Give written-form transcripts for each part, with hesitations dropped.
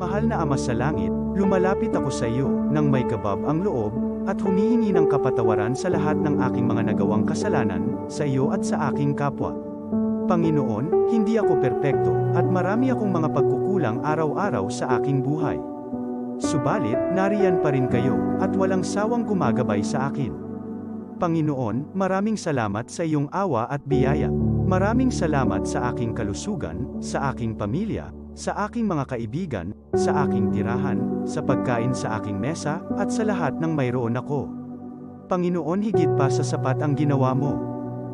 Mahal na Ama sa langit, lumalapit ako sa iyo, nang may kabab ang loob, at humihingi ng kapatawaran sa lahat ng aking mga nagawang kasalanan, sa iyo at sa aking kapwa. Panginoon, hindi ako perpekto, at marami akong mga pagkukulang araw-araw sa aking buhay. Subalit, nariyan pa rin kayo, at walang sawang gumagabay sa akin. Panginoon, maraming salamat sa iyong awa at biyaya. Maraming salamat sa aking kalusugan, sa aking pamilya, sa aking mga kaibigan, sa aking tirahan, sa pagkain sa aking mesa, at sa lahat ng mayroon ako. Panginoon, higit pa sa sapat ang ginawa mo.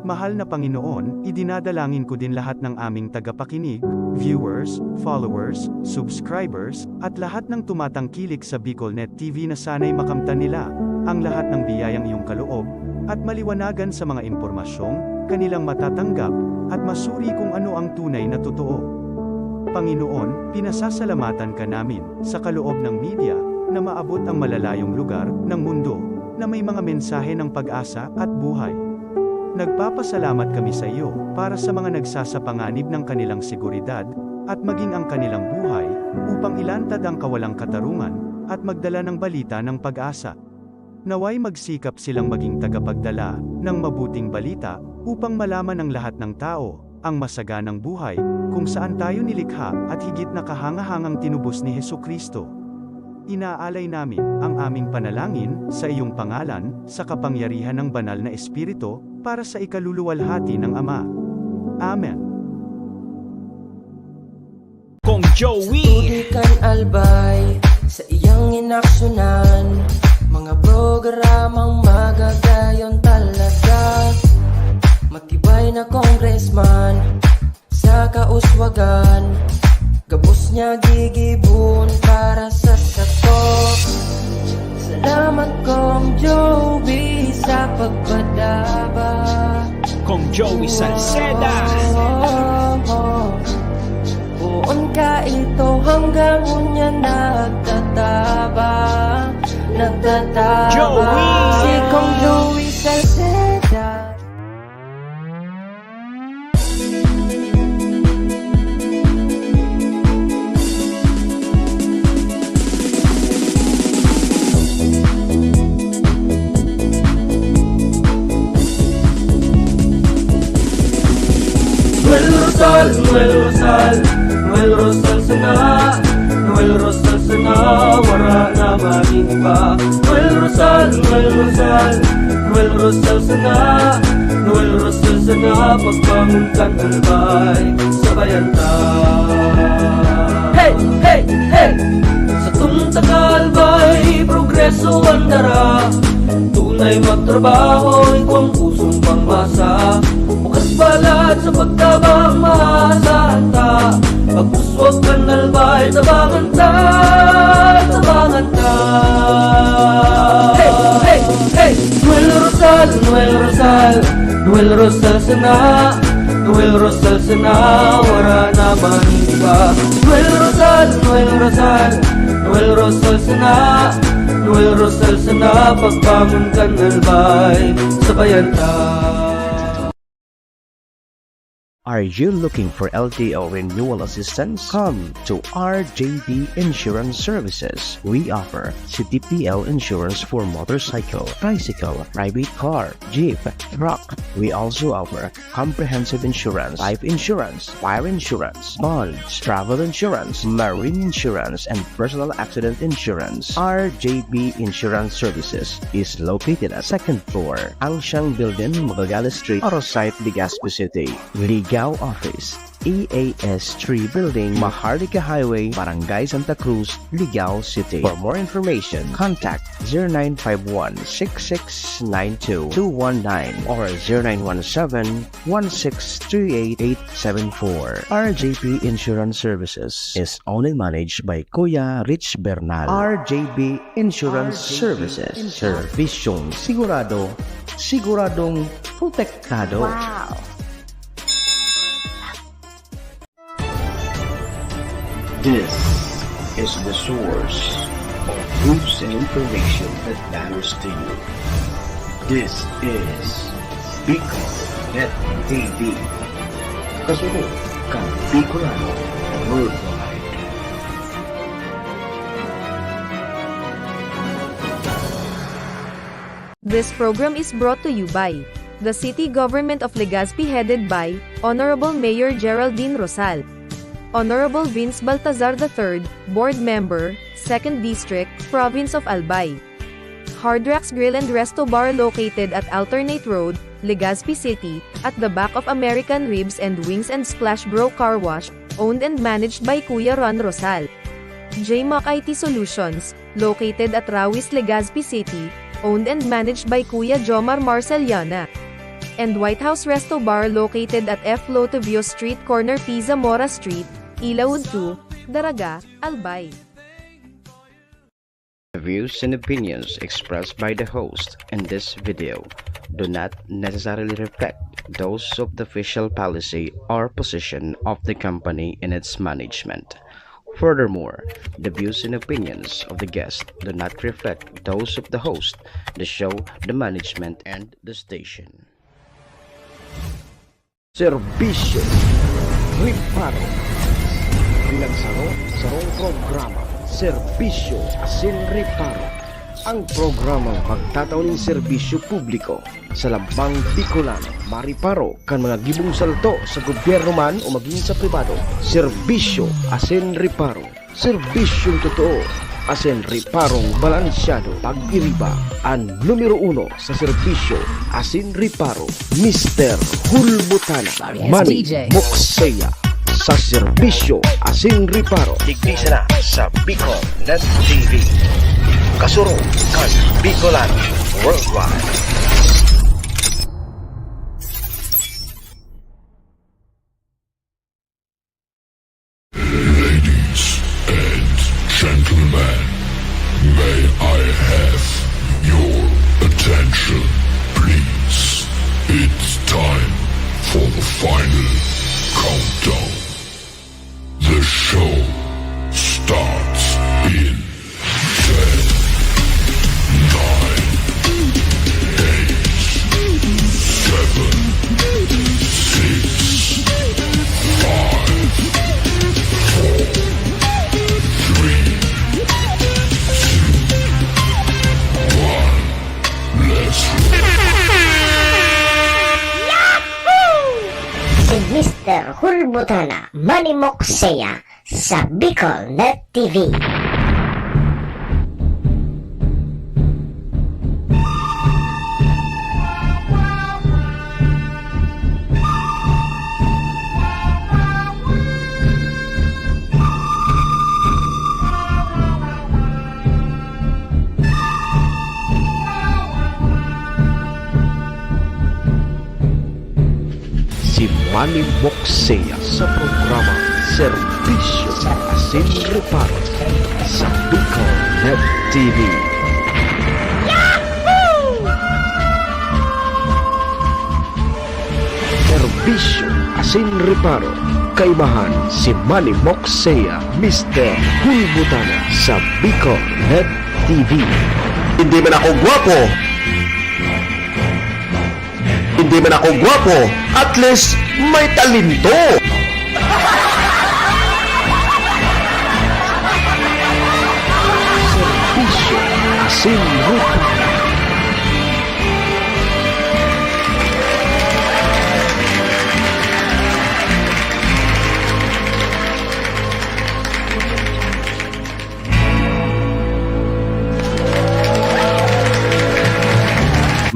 Mahal na Panginoon, idinadalangin ko din lahat ng aming tagapakinig, viewers, followers, subscribers, at lahat ng tumatangkilik sa BicolNet TV na sana'y makamtan nila ang lahat ng biyayang iyong kaloob, at maliwanagan sa mga impormasyong kanilang matatanggap, at masuri kung ano ang tunay na totoo. Panginoon, pinasasalamatan ka namin, sa kaloob ng media, na maabot ang malalayong lugar ng mundo, na may mga mensahe ng pag-asa at buhay. Nagpapasalamat kami sa iyo, para sa mga nagsasapanganib ng kanilang seguridad, at maging ang kanilang buhay, upang ilantad ang kawalang katarungan, at magdala ng balita ng pag-asa. Naway magsikap silang maging tagapagdala ng mabuting balita, upang malaman ng lahat ng tao ang masaganang buhay, kung saan tayo nilikha, at higit na kahangahangang tinubos ni Hesukristo. Inaalay namin ang aming panalangin sa iyong pangalan, sa kapangyarihan ng banal na Espiritu, para sa ikaluluwalhati ng Ama. Amen. Kong Joey Tudikan albay sa iyang inaksyonan, mga programang magagayon talaga. Matibay na congressman sa kauswagan, gabos niya gigibon para sa sato. Salamat Kong Joey sa pagpadaba. Kong Joey Salceda. Buon ka ito hanggang unya nagtataba. Joey! Si Kong Joey Salceda. Noel Rosal sana, Noel Rosal sana, wala na maing iba. Noel Rosal sana, Noel Rosal sana, pagbangon kang albay, sabayan ta. Hey, hey, hey! Sa tumta kalbay, progreso ang dara, tunay magtrabaho, ikaw ang pusong pangmasa. Bukas balad sa pagtabang maasahan ta, pagpuswag ka nalbay, tabangan ta, tabangan ta. Hey, hey, hey! Noel Rosal, Noel Rosal, Noel Rosal sana, Noel Rosal sana, wala na maniba. Noel Rosal, Noel Rosal, Noel Rosal sana, Noel Rosal sana, pagbangon ka nalbay, sabayan ta. Are you looking for LTO renewal assistance? Come to RJB Insurance Services. We offer CTPL insurance for motorcycle, tricycle, private car, jeep, truck. We also offer comprehensive insurance, life insurance, fire insurance, bonds, travel insurance, marine insurance, and personal accident insurance. RJB Insurance Services is located at 2nd floor, Angshang Building, Magallanes Street, Orosite, Legazpi City. Ligaw Office, EAS 3 Building, Maharlika Highway, Barangay Santa Cruz, Ligao City. For more information, contact 0951-6692-219 or 0917-1638874. RJP Insurance Services is owned and managed by Kuya Rich Bernal. RJB Insurance Services. Servisyong sigurado, siguradong protektado. Wow! This is the source of news and information that matters to you. This is BicolNet TV. Kasunod kang Bicolano worldwide. This program is brought to you by the City Government of Legazpi headed by Honorable Mayor Geraldine Rosal, Honorable Vince Baltazar III, Board Member, 2nd District, Province of Albay. Hardrax Grill and Resto Bar located at Alternate Road, Legazpi City, at the back of American Ribs and Wings and Splash Bro Car Wash, owned and managed by Kuya Ron Rosal. JMAC IT Solutions, located at Rawis, Legazpi City, owned and managed by Kuya Jomar Marceliana. And White House Resto Bar located at F. Lotavio Street corner Pisa Mora Street, Ilaud 2, Daraga, Albay. The views and opinions expressed by the host in this video do not necessarily reflect those of the official policy or position of the company and its management. Furthermore, the views and opinions of the guest do not reflect those of the host, the show, the management, and the station. Serbisyo Riparo Pinagsaro-sarong programa Serbisyo Asin Riparo, ang programang magtataon ng serbisyo publiko sa Lambang Bicolano, Mariparo kan mga gibong salto sa gobyerno man o maging sa pribado. Serbisyo Asin Riparo, serbisyong totoo Asin Riparong balansyado pag-iriba. Ang numero 1 sa serbisyo Asin Riparo, Mr. Hulbutana Manny Moxeya. Sa serbisyo Asin Riparo, tigrisa na sa Bicol Net TV. Kasuro kan Bicolano Worldwide. Ladies and gentlemen, may I have your attention, please? It's time for the final countdown. The show starts in 10, 9, 8, 7, 6, 5, 4, 3, 2, 1. Let's Si Mr. Hulbutana Manny Moxeya sa Bicol Net TV. Si Manny Moxeya sa programa Serbisyo Asin Riparo sa Bicol Net TV. Serbisyo Asin Riparo, kaibahan si Manny Moxeya, Mr. Hulbutana sa Bicol Net TV. Hindi man ako gwapo. Hindi man ako gwapo. At least may talento. Serbisyo Asin Riparo.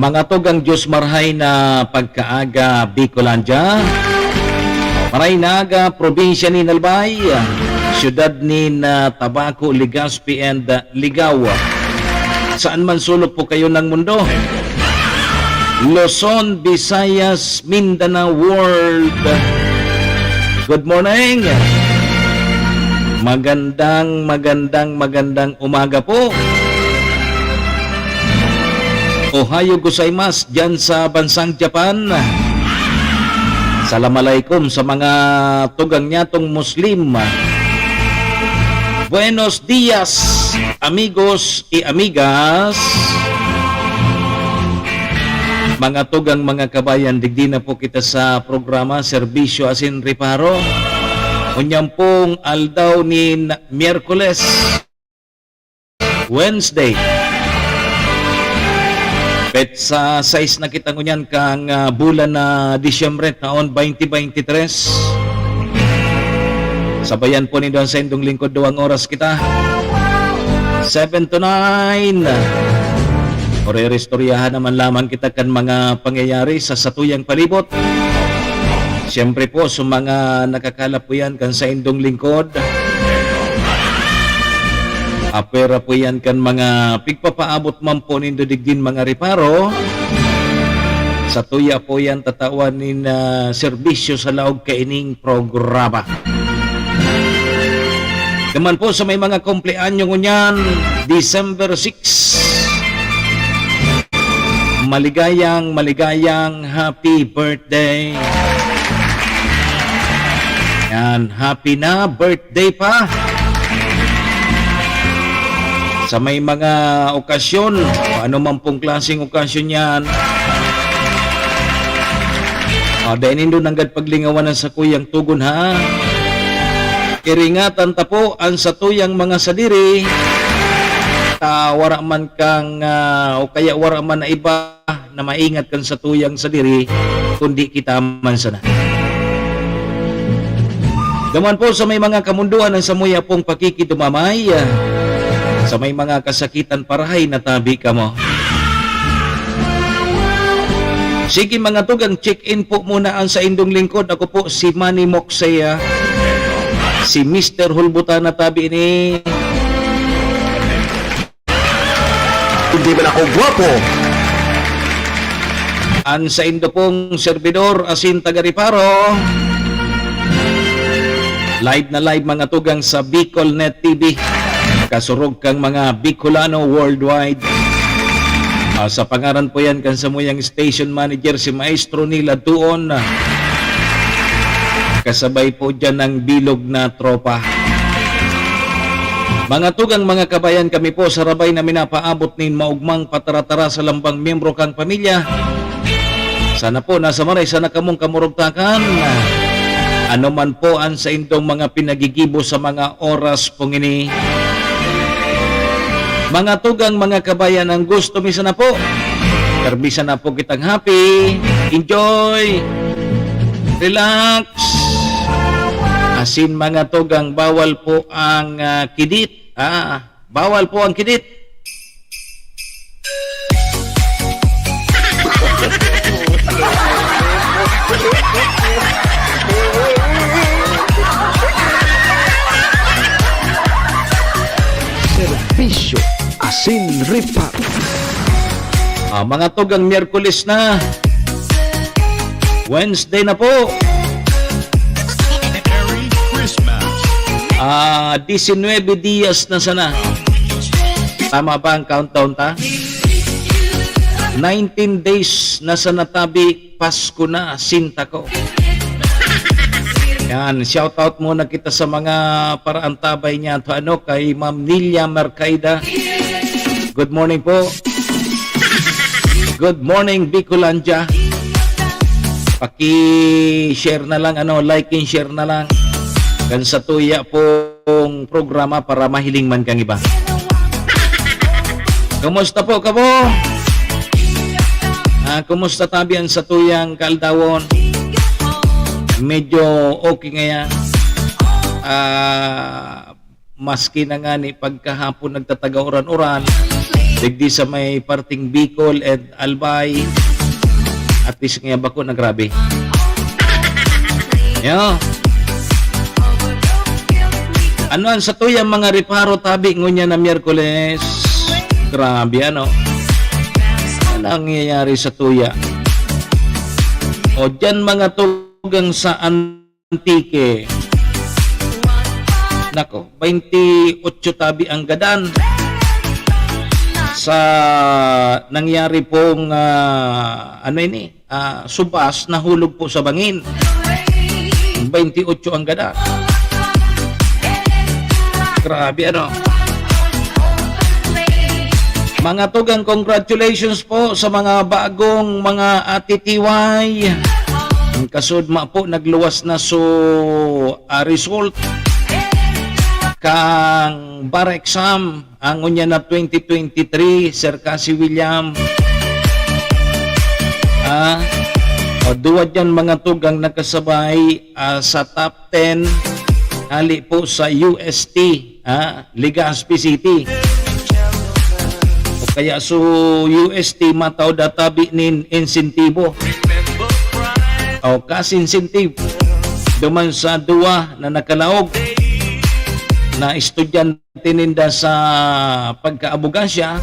Mga tugang Diyos marhay na pagkaaga Bicolandia, maray naga probinsya ni Albay, syudad ni Tabaco, Legazpi and Ligawa. Saan man sulok po kayo ng mundo, Luzon, Visayas, Mindanao World, good morning. Magandang umaga po. Ohayo gozaimasu dyan sa bansang Japan. Assalamualaikum sa mga tugang nyatong Muslim. Buenos dias, amigos y amigas. Mga tugang mga kabayan, digdi na po kita sa programa Serbisyo Asin Riparo. Unyang pong aldaw ni Miyerkules, Wednesday, Bet sa size na kita ngunyan kang bulan na Disyembre taon 2023. Sabayan po ninyo sa indong lingkod 2 oras kita. 7 to 9. Orerestoryahan naman lamang kita kan mga pangyayari sa satuyang palibot. Siyempre po sa mga nakakalap po yan kan sa indong lingkod. Apera po yan kan mga pigpapaabot man po nindo digdin mga reparo. Sa tuya po yan tatawanin na serbisyo sa laog kaining programa. Naman po sa may mga kumpleanyo ngunyan, December 6. Maligayang happy birthday. Yan, happy na birthday pa. Sa may mga okasyon, ano man pong klaseng okasyon yan, dahil nindo nanggad paglingawanan sa kuyang tugon ha. Iringatan ta po ang satuyang mga sadiri, wara man kang, o kaya wara man na iba na maingat kang satuyang sadiri, kundi kita man sana. Daman po sa may mga kamunduan ng samuya pong pakikidumamay, sa may mga kasakitan parahay na tabi ka mo. Sige mga tugang, check-in po muna ang sa indong lingkod. Ako po si Manny Moksaya, si Mr. Hulbutan na tabi ni. Hindi man ako gwapo. Ang sa indo pong servidor asin taga-Riparo. Live na live mga tugang sa BicolNet TV. Kasurog kang mga Bicolano worldwide. Sa pangaran po yan kan sa muyang station manager si Maestro Nila Tuon. Kasabay po dyan ng bilog na tropa. Mga tugang mga kabayan, kami po sa rabay na minapaabot nin maugmang pataratara sa lambang miyembro kang pamilya. Sana po nasa maray, sana kamong kamurugtakan. Ano man po ang sa indong mga pinagigibo sa mga oras pong ini. Mga tugang, mga kabayan, ang gusto misa na po. Karbisa na po kitang happy. Enjoy. Relax. Asin mga tugang, bawal po ang kidit. Bawal po ang kidit. Serbisyo Asin Ripa. Mga tugang, Miyerkules na. Wednesday na po. Merry Christmas. 19 dias na sana. Tama ba ang countdown ta? 19 days na sana tabi, Pasko na, sinta ko. Yan, shout out muna kita sa mga paraantabay niya to kay Ma'am Nilia Mercaida. Good morning po. Good morning Bicolandia. Paki-share na lang like and share na lang kan sa tuya pong programa para mahiling man kang iba. Kumusta po kamo? Kumusta tabi ang sa tuyang Kaldawon? Medyo okay ngayon. Maski na nga ni pagkahapon nagtatagaoran-oran, digdi sa may parting Bicol and Albay, at least nga bako na grabe. Yo. Ano ang sa tuyang mga reparo tabi ngunya na Miyerkules? Grabe ano. Ano ang nangyayari sa tuya? O dyan mga tugang sa Antique. Nako, 28 tabi ang gadan sa nangyari pong subas na hulog po sa bangin. 28 ang gadan. Grabe ano. Mga tugang, congratulations po sa mga bagong mga atitiway. Ang kasudma po nagluwas na result kang bar exam ang unya na 2023 Sir Cassie William Duwa dyan mga tugang nakasabay sa top 10 hali po sa UST, Legazpi City. O kaya so UST mataw databi nin insentibo. O kas incentive duman sa duwa na nakalaog na estudyante ninda sa pagkaabugasya,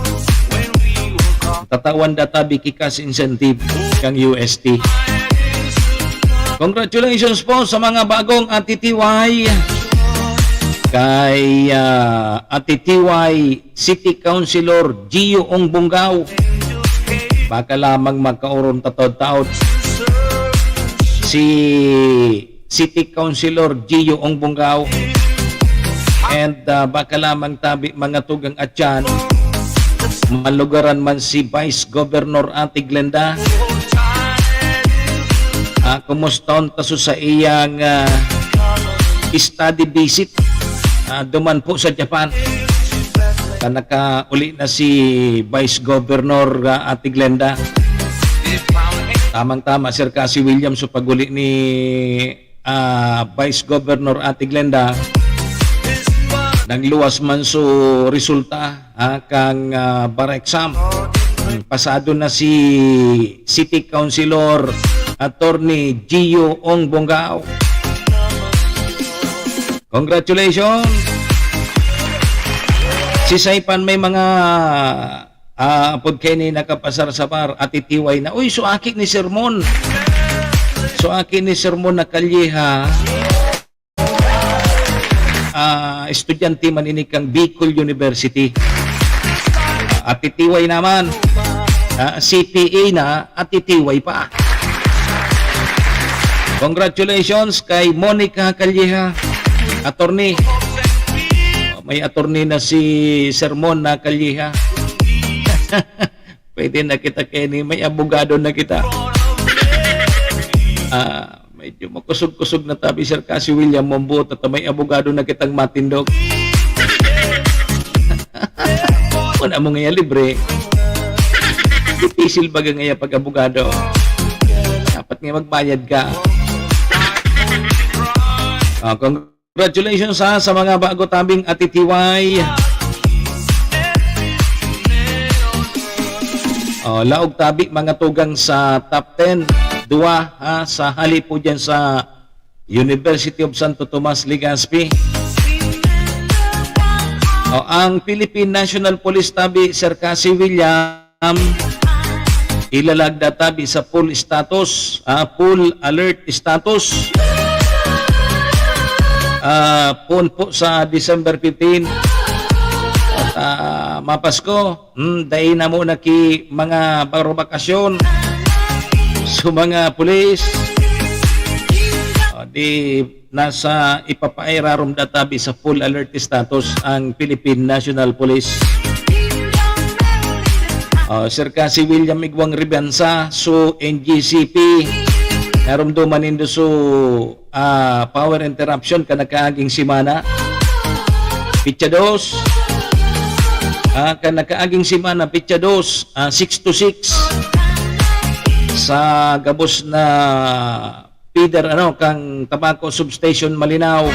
tatawan databi kikas incentive kang UST. Congratulations po sa mga bagong atitiway kay atitiway City Councilor Gio Ong Bungaw. Baka lamang magkauron tatod-taod si City Councilor Gio Ong Bungaw, and baka lamang tabi mga tugang atyan malugaran man si Vice Governor Ate Glenda. Kumustaon taso sa iyang study visit duman po sa Japan. Nakauli na si Vice Governor Ate Glenda. Tamang-tama, Sir Cassie Williams, sa paguli ni Vice Governor Ate Glenda. Nagluwas man so resulta kang bar exam. Pasado na si City Councilor Attorney Gio Ong Bungaw. Congratulations! Si Saipan may mga pagkay ni nakapasar sa bar at itiway na, uy, suaki ni sermon. Suaki ni sermon na kalyeha. Estudyante man ini kang Bicol University. At itiway naman. CPA na at itiway pa. Congratulations kay Monica Calleja, attorney. May attorney na si Sermon na Calleja. Pwede na kita, Kenny. May abogado na kita. Medyo makusog-kusog na tabi, Sir Cassie William Mombo, at may abogado na kitang matindog. Wala mo nga libre. Difícil baga nga pag abogado. Dapat nga magbayad ka. Congratulations sa mga bago tabing atitiway. Laog tabi mga tugang sa top 10. Dua sa hali po dyan sa University of Santo Tomas, Legazpi. Ang Philippine National Police tabi, Sir Cassie William, ilalagda tabi sa full status, full alert status. Po sa December 15 at mapasko, dahil na muna ki mga barobakasyon sa mga pulis. Di nasa ipapairarom databi sa full alert status ang Philippine National Police. Sir Cassie William Igwang Ribansa so NGCP narumduman indo so power interruption kanakaaging simana pitsa 2 kanakaaging simana pitsa 2 6 to 6 sa gabos na feeder kang Tabaco Substation Malinaw.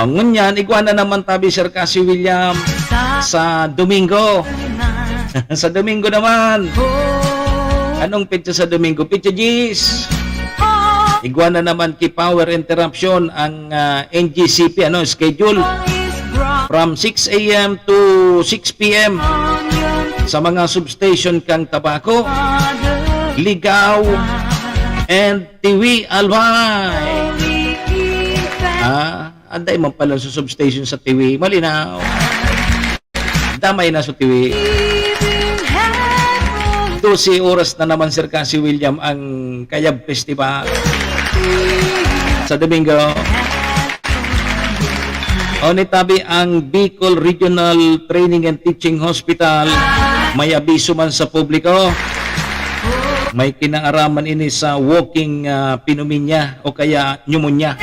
Ngunyan igwana naman tabi, Sir Cassie William, sa Domingo. Sa Domingo naman. Anong pitsa sa Domingo? Pitsa G's. Igwana naman ki power interruption ang NGCP schedule from 6 a.m. to 6 p.m. sa mga substation kang Tabaco, Ligaw, and Tiwi Albay. Anday man pala sa substation sa Tiwi, Malinaw. Damay na sa Tiwi. 12 oras na naman, Sir Cassie William, ang Kayab Festival sa Domingo. Nitabi ang Bicol Regional Training and Teaching Hospital, may abiso man sa publiko. May kinaaraman ini sa walking pneumonia o kaya pneumonia.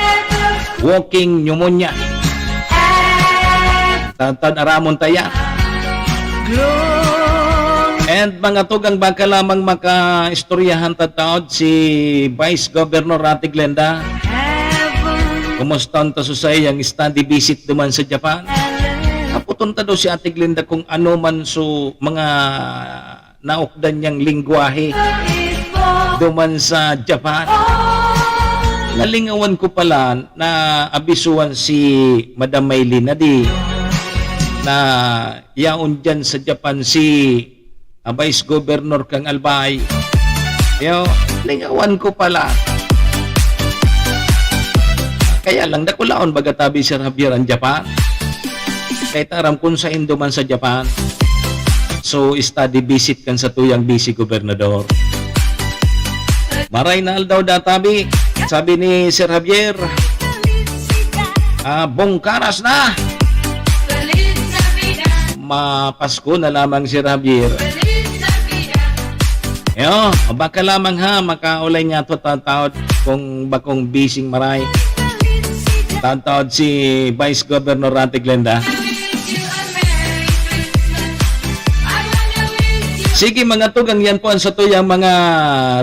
Walking pneumonia. Tantan aramon taya. And mga tugang baka lamang maka-istoryahan tataod si Vice Governor Ate Glenda. Kumusta ta susay ang study visit duman sa Japan? Naputon ta daw si Ate Glenda kung ano man so mga naukdan niyang lingwahe duman sa Japan. Nalingawan ko pala na abisuan si Madam Maylin na di na yaon dyan sa Japan si Vice Governor Kang Albay. Yo, lingawan ko pala. Kaya lang nakulaon bagatabi Sir Javier ang Japan. Kahit aram kung sa Indo man sa Japan. So, study visit kan sa tuyang Vice Gobernador. Maray na aldaw databi. Sabi ni Sir Javier, bongkaras na. Mapasko na lamang Sir Javier. Yo, baka lamang ha, makaulay nga to tataod kung bakong bising maray. Tataod si Vice Governor Ate Glenda. Sige mga tugang yan po ang sa tuyang mga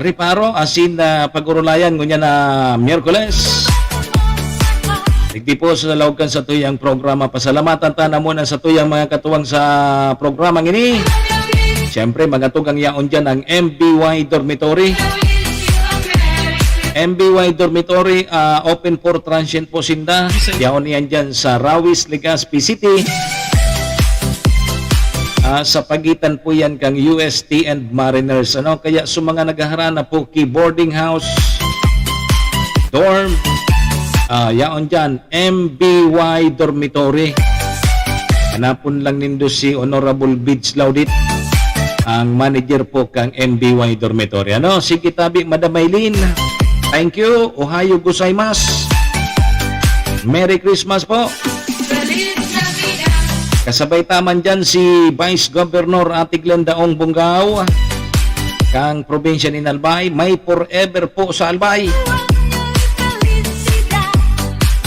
riparo asin na pagurulayan ngunya na Miyerkules. Digdi po sa lawgan sa tuyang programa. Pasalamatan ta na muna sa tuyang mga katuwang sa programang ini. Siyempre mga tugang yaon dyan ang MBY Dormitory. MBY Dormitory open for transient po sinda. Yaon yan dyan sa Rawis, Legazpi City. Sa pagitan po yan kang UST and Mariners. Ano? Kaya sa mga naghaharana po key boarding house, dorm, yaon dyan, MBY Dormitory. Hanapon lang nindo si Honorable Bids Laudit, ang manager po kang MBY Dormitory. Ano? Sige tabi, Madam Maylin. Thank you. Ohayo gozaimasu. Merry Christmas po. Kasabay taman dyan si Vice Governor Ate Glenda Ong Bungaw, kang probinsya ni Albay. May forever po sa Albay.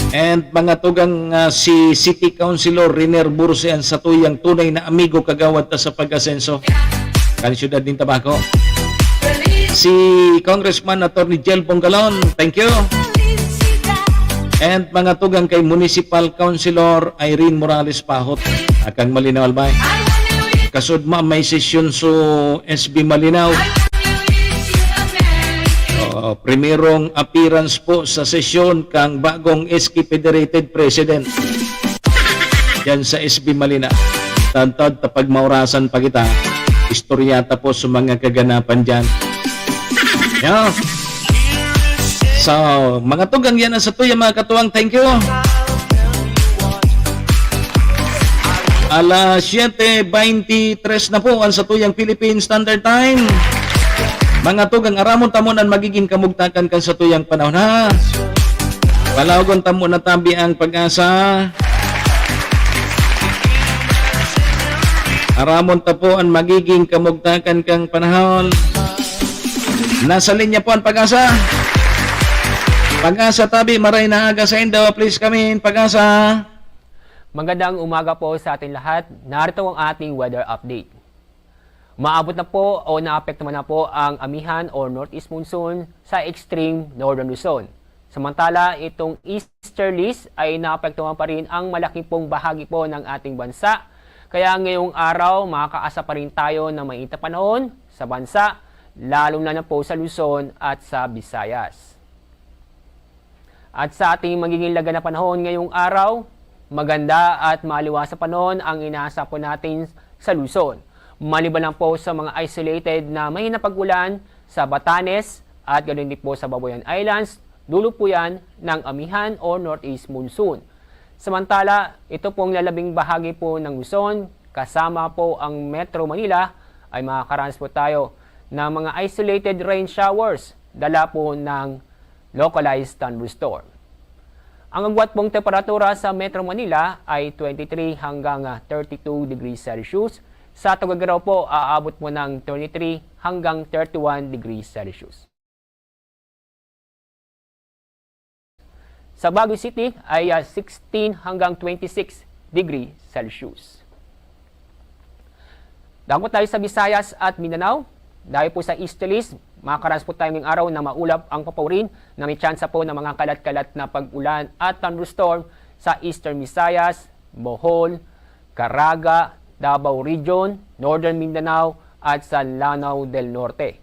And mga tugang si City Councilor Riner Bursean sa tuyang tunay na amigo kagawad ta sa pag-asenso kan siyudad ng Tabaco. Si Congressman Attorney Jel Bongalon, thank you. And mga tugang kay Municipal Councilor Irene Morales Pahot, akang Malinaw Albay. Kasud ma may sesyon so SB Malinaw. Primerong appearance po sa sesyon kang bagong SK Federated President. Yan sa SB Malinaw. Tantod tapag maurasan pa kita. Istoryata po sa mga kaganapan dyan. Yeah. So, mga tugang yan ang sa tuya mga katuwang, thank you. Alas 7:23 na po ang sa tuyang Philippine Standard Time. Mga tugang aramon tamonan magiging kamugtakan kan sa tuyang panahon ha. Palawagon tamo na tabi ang pag-asa. Aramon tapuan magiging kamugtakan kang panahon. Nasa linya po ang pag-asa. Pag-asa tabi, maray na aga sa Indo. Please come in, Pag-asa. Magandang umaga po sa ating lahat. Narito ang ating weather update. Maabot na po o naapektuhan na po ang amihan o northeast monsoon sa extreme northern Luzon. Samantala, itong easterlies ay naapektuhan pa rin ang malaki pong bahagi po ng ating bansa. Kaya ngayong araw, makakaasa pa rin tayo ng mainit na panahon sa bansa, lalo na po sa Luzon at sa Visayas. At sa ating magiging laga na panahon ngayong araw, maganda at maliwas sa panahon ang inaasa po natin sa Luzon. Maliban lang po sa mga isolated na may napag-ulan sa Batanes at ganoon din po sa Babuyan Islands, dulo po yan ng amihan o northeast monsoon. Samantala, ito pong lalabing bahagi po ng Luzon, kasama po ang Metro Manila, ay makakaranas po tayo ng mga isolated rain showers, dala po ng localized thunderstorm. Ang agwat pong temperatura sa Metro Manila ay 23 hanggang 32 degrees Celsius. Sa Tuguegarao po, aabot mo ng 23 hanggang 31 degrees Celsius. Sa Baguio City ay 16 hanggang 26 degrees Celsius. Dako tayo sa Visayas at Mindanao. Dahil po sa easterlies, makakaranas po tayo ngayong araw na maulap ang papawirin na may tsansa po ng mga kalat-kalat na pag-ulan at thunderstorm sa Eastern Visayas, Bohol, Caraga, Davao Region, Northern Mindanao at sa Lanao del Norte.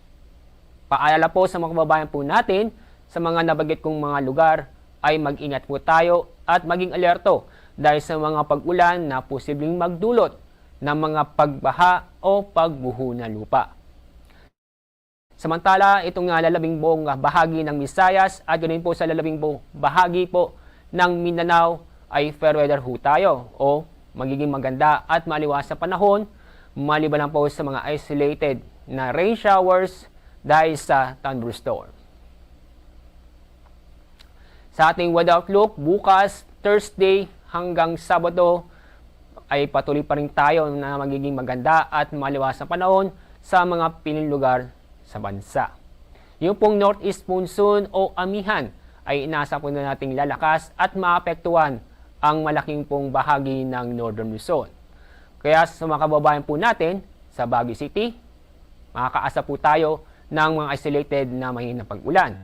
Paalala po sa mga kababayan po natin sa mga nabanggit kong mga lugar ay mag-ingat po tayo at maging alerto dahil sa mga pag-ulan na posibleng magdulot ng mga pagbaha o pagbuho ng lupa. Samantala, itong lalabing buong bahagi ng Visayas at ganoon po sa lalabing buong bahagi po ng Mindanao ay fair weather ho tayo o magiging maganda at maliwas sa panahon maliban lang po sa mga isolated na rain showers dahil sa thunderstorm. Sa ating weather outlook, bukas, Thursday hanggang Sabado ay patuloy pa rin tayo na magiging maganda at maliwas sa panahon sa mga piling lugar sa bansa. Yung pong northeast monsoon o amihan ay inasa po na nating lalakas at maapektuhan ang malaking pong bahagi ng Northern Luzon. Kaya sa mga kababayan po natin sa Baguio City, makakaasa po tayo ng mga isolated na mahinang pag-ulan.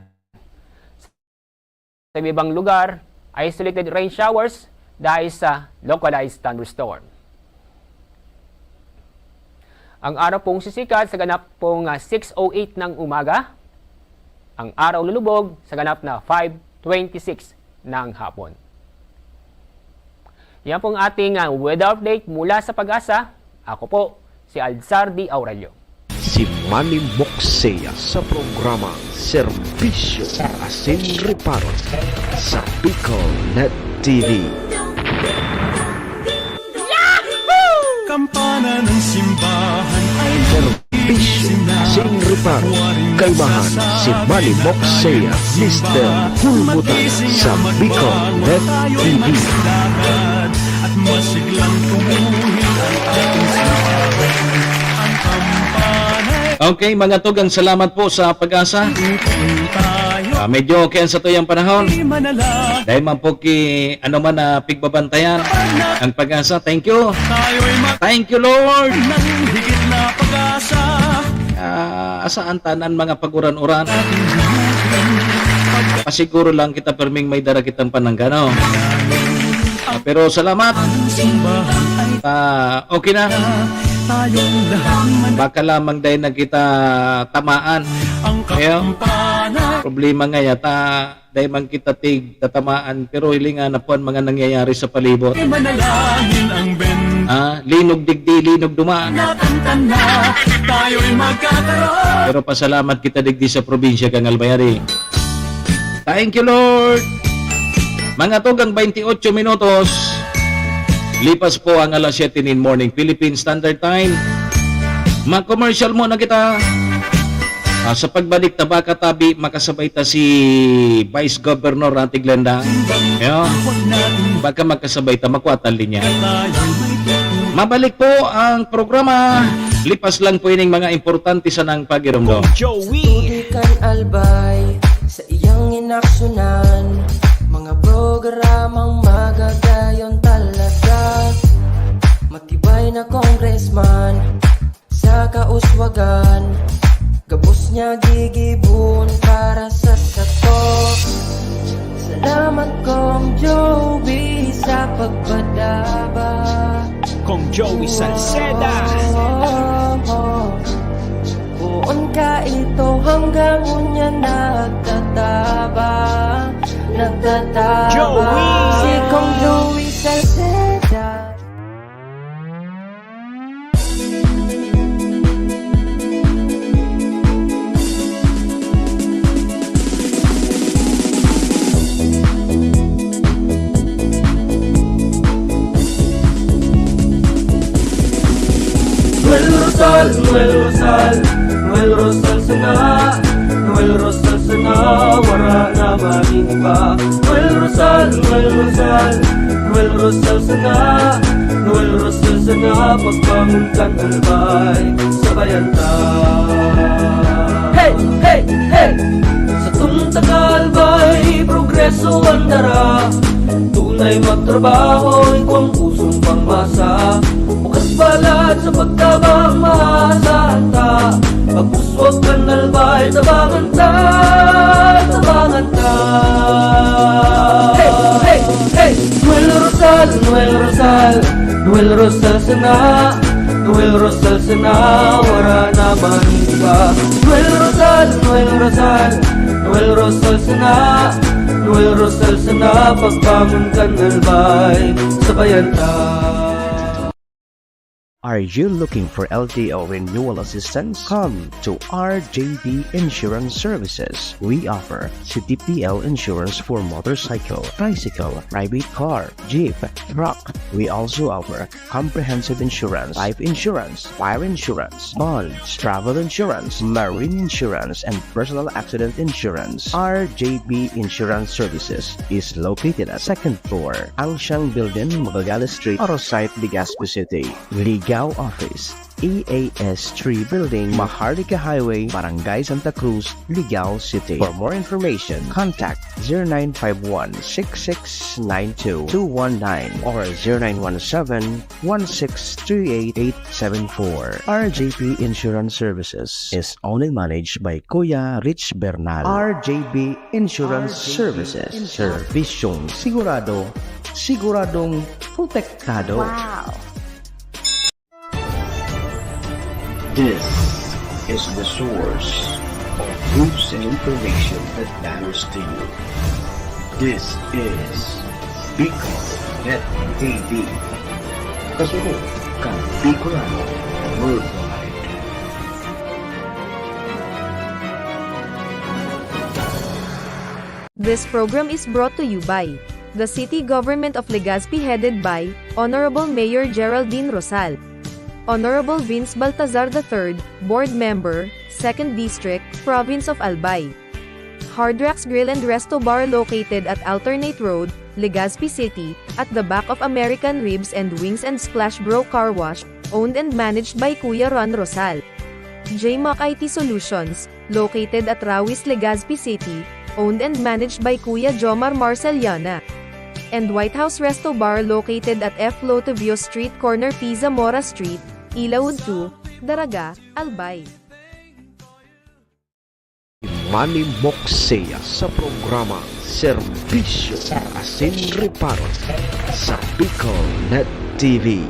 Sa ibang lugar, isolated rain showers dahil sa localized thunderstorm. Ang araw pong sisikat sa ganap pong 6:08 ng umaga. Ang araw lulubog sa ganap na 5:26 ng hapon. Yan pong ating weather update mula sa Pag-asa. Ako po, si Alzardi Aurelio. Si Manny Moxea sa programa Serbisyo Asin Reparo sa Bicol Net TV. Kampana ng simbahan ay Serbisyo Asin Reparo. Kaibahan si Manny Moxea, Mr. Hulmutan sa Bicol Net TV. at masiglang tumuhin ang ating simbahan. Ang kampanay Okay, mga tugang, salamat po sa Pag-asa. tayo Medyo okay sa tuyang panahon. manala. Dahil man po ki ano man na pigbabantayan ang Pag-asa. Thank you. Tayo'y Thank you, Lord. ng higit na pag-asa. Asaan tanan mga paguran-uran. Pasiguro lang kita perming may dara kitang pananggano. Pero salamat. Simbahan ay Okay na. tayong lahat Baka lamang dahil na kita tamaan. ang kampana. Problema nga yata dahil man kita tig tatamaan. Pero hilingan na po ang mga nangyayari sa palibot. Manalangin ang Linog digdi, linog dumaan. benatang na. Tayo'y magkakaroon. Pero pasalamat kita digdi sa probinsya kang Albayari. Thank you, Lord. Mga tugang 28 minutos. Lipas po ang alas 7 in morning Philippine Standard Time. Mag-commercial muna kita. Sa pagbalik tabaka tabi, makasabay ta si Vice Governor Ranti Glenda. Baka magkasabay ta, makuatan linya. Mabalik po ang programa. Lipas lang po ining mga importante sa nang pagirumdo. Tudikan albay sa iyang inaksyonan, mga programang magagayon talaga. Matibay na congressman sa kauswagan, gabos niya gigibon para sa satok. Salamat Kong Joey sa pagpadaba. Kong Joey Salceda. Buon ka ito hanggang unya nagtataba. Joey! Si Kong Joey Salceda. Noel Rosal, Noel Rosal, Noel Rosal sana, Noel Rosal sana, wala na maniba. Noel Rosal, Noel Rosal, Noel Rosal sana, Noel Rosal sana, pagbangon ka talbay sa bayanta. Hey, hey, hey! Sa tuntagalbay, progreso ang dara. Tunay magtrabaho, ikaw ang pusong pangmasa. Bukas balat sa pagtabang maasahan ta. Pagpuswag ka nalbay, tabangan ta, tabangan ta. Hey, hey, hey! Noel Rosal, Noel Rosal, Noel Rosal sana, Noel Rosal sana, wala naman iba. Noel Rosal, Noel Rosal, Noel Rosal sana, Noel Rosal sana, pagbangon ka nalbay, sabayan ta. Are you looking for LTO renewal assistance? Come to RJB Insurance Services. We offer CTPL insurance for motorcycle, tricycle, private car, jeep, truck. We also offer comprehensive insurance, life insurance, fire insurance, bonds, travel insurance, marine insurance, and personal accident insurance. RJB Insurance Services is located at 2nd floor, Angshang Building, Magallanes Street, Orosite, Legazpi City. Ligao Office, EAS 3 Building, Maharlika Highway, Barangay Santa Cruz, Ligao City. For more information, contact 0951-6692-219 or 0917-1638874. RJB Insurance Services is owned and managed by Kuya Rich Bernal. RJB Insurance Services. Servisyong sigurado, siguradong protektado. Wow! This is the source of news and information that matters to you. This is Bicol Net TV. Kasunod kang Bicolano Worldwide. This program is brought to you by the City Government of Legazpi headed by Honorable Mayor Geraldine Rosal, Honorable Vince Baltazar III, Board Member, 2nd District, Province of Albay. Hard Rocks Grill and Resto Bar located at Alternate Road, Legazpi City, at the back of American Ribs and Wings and Splash Bro Car Wash, owned and managed by Kuya Ron Rosal. JMAC IT Solutions, located at Rawis, Legazpi City, owned and managed by Kuya Jomar Marceliana. And White House Resto Bar located at F. Lotavio Street Corner Pisa Mora Street, Ilaud 2, Daraga, Albay. Manny Moxea sa programa Serbisyo Asin Reparo sa Bicol Net TV.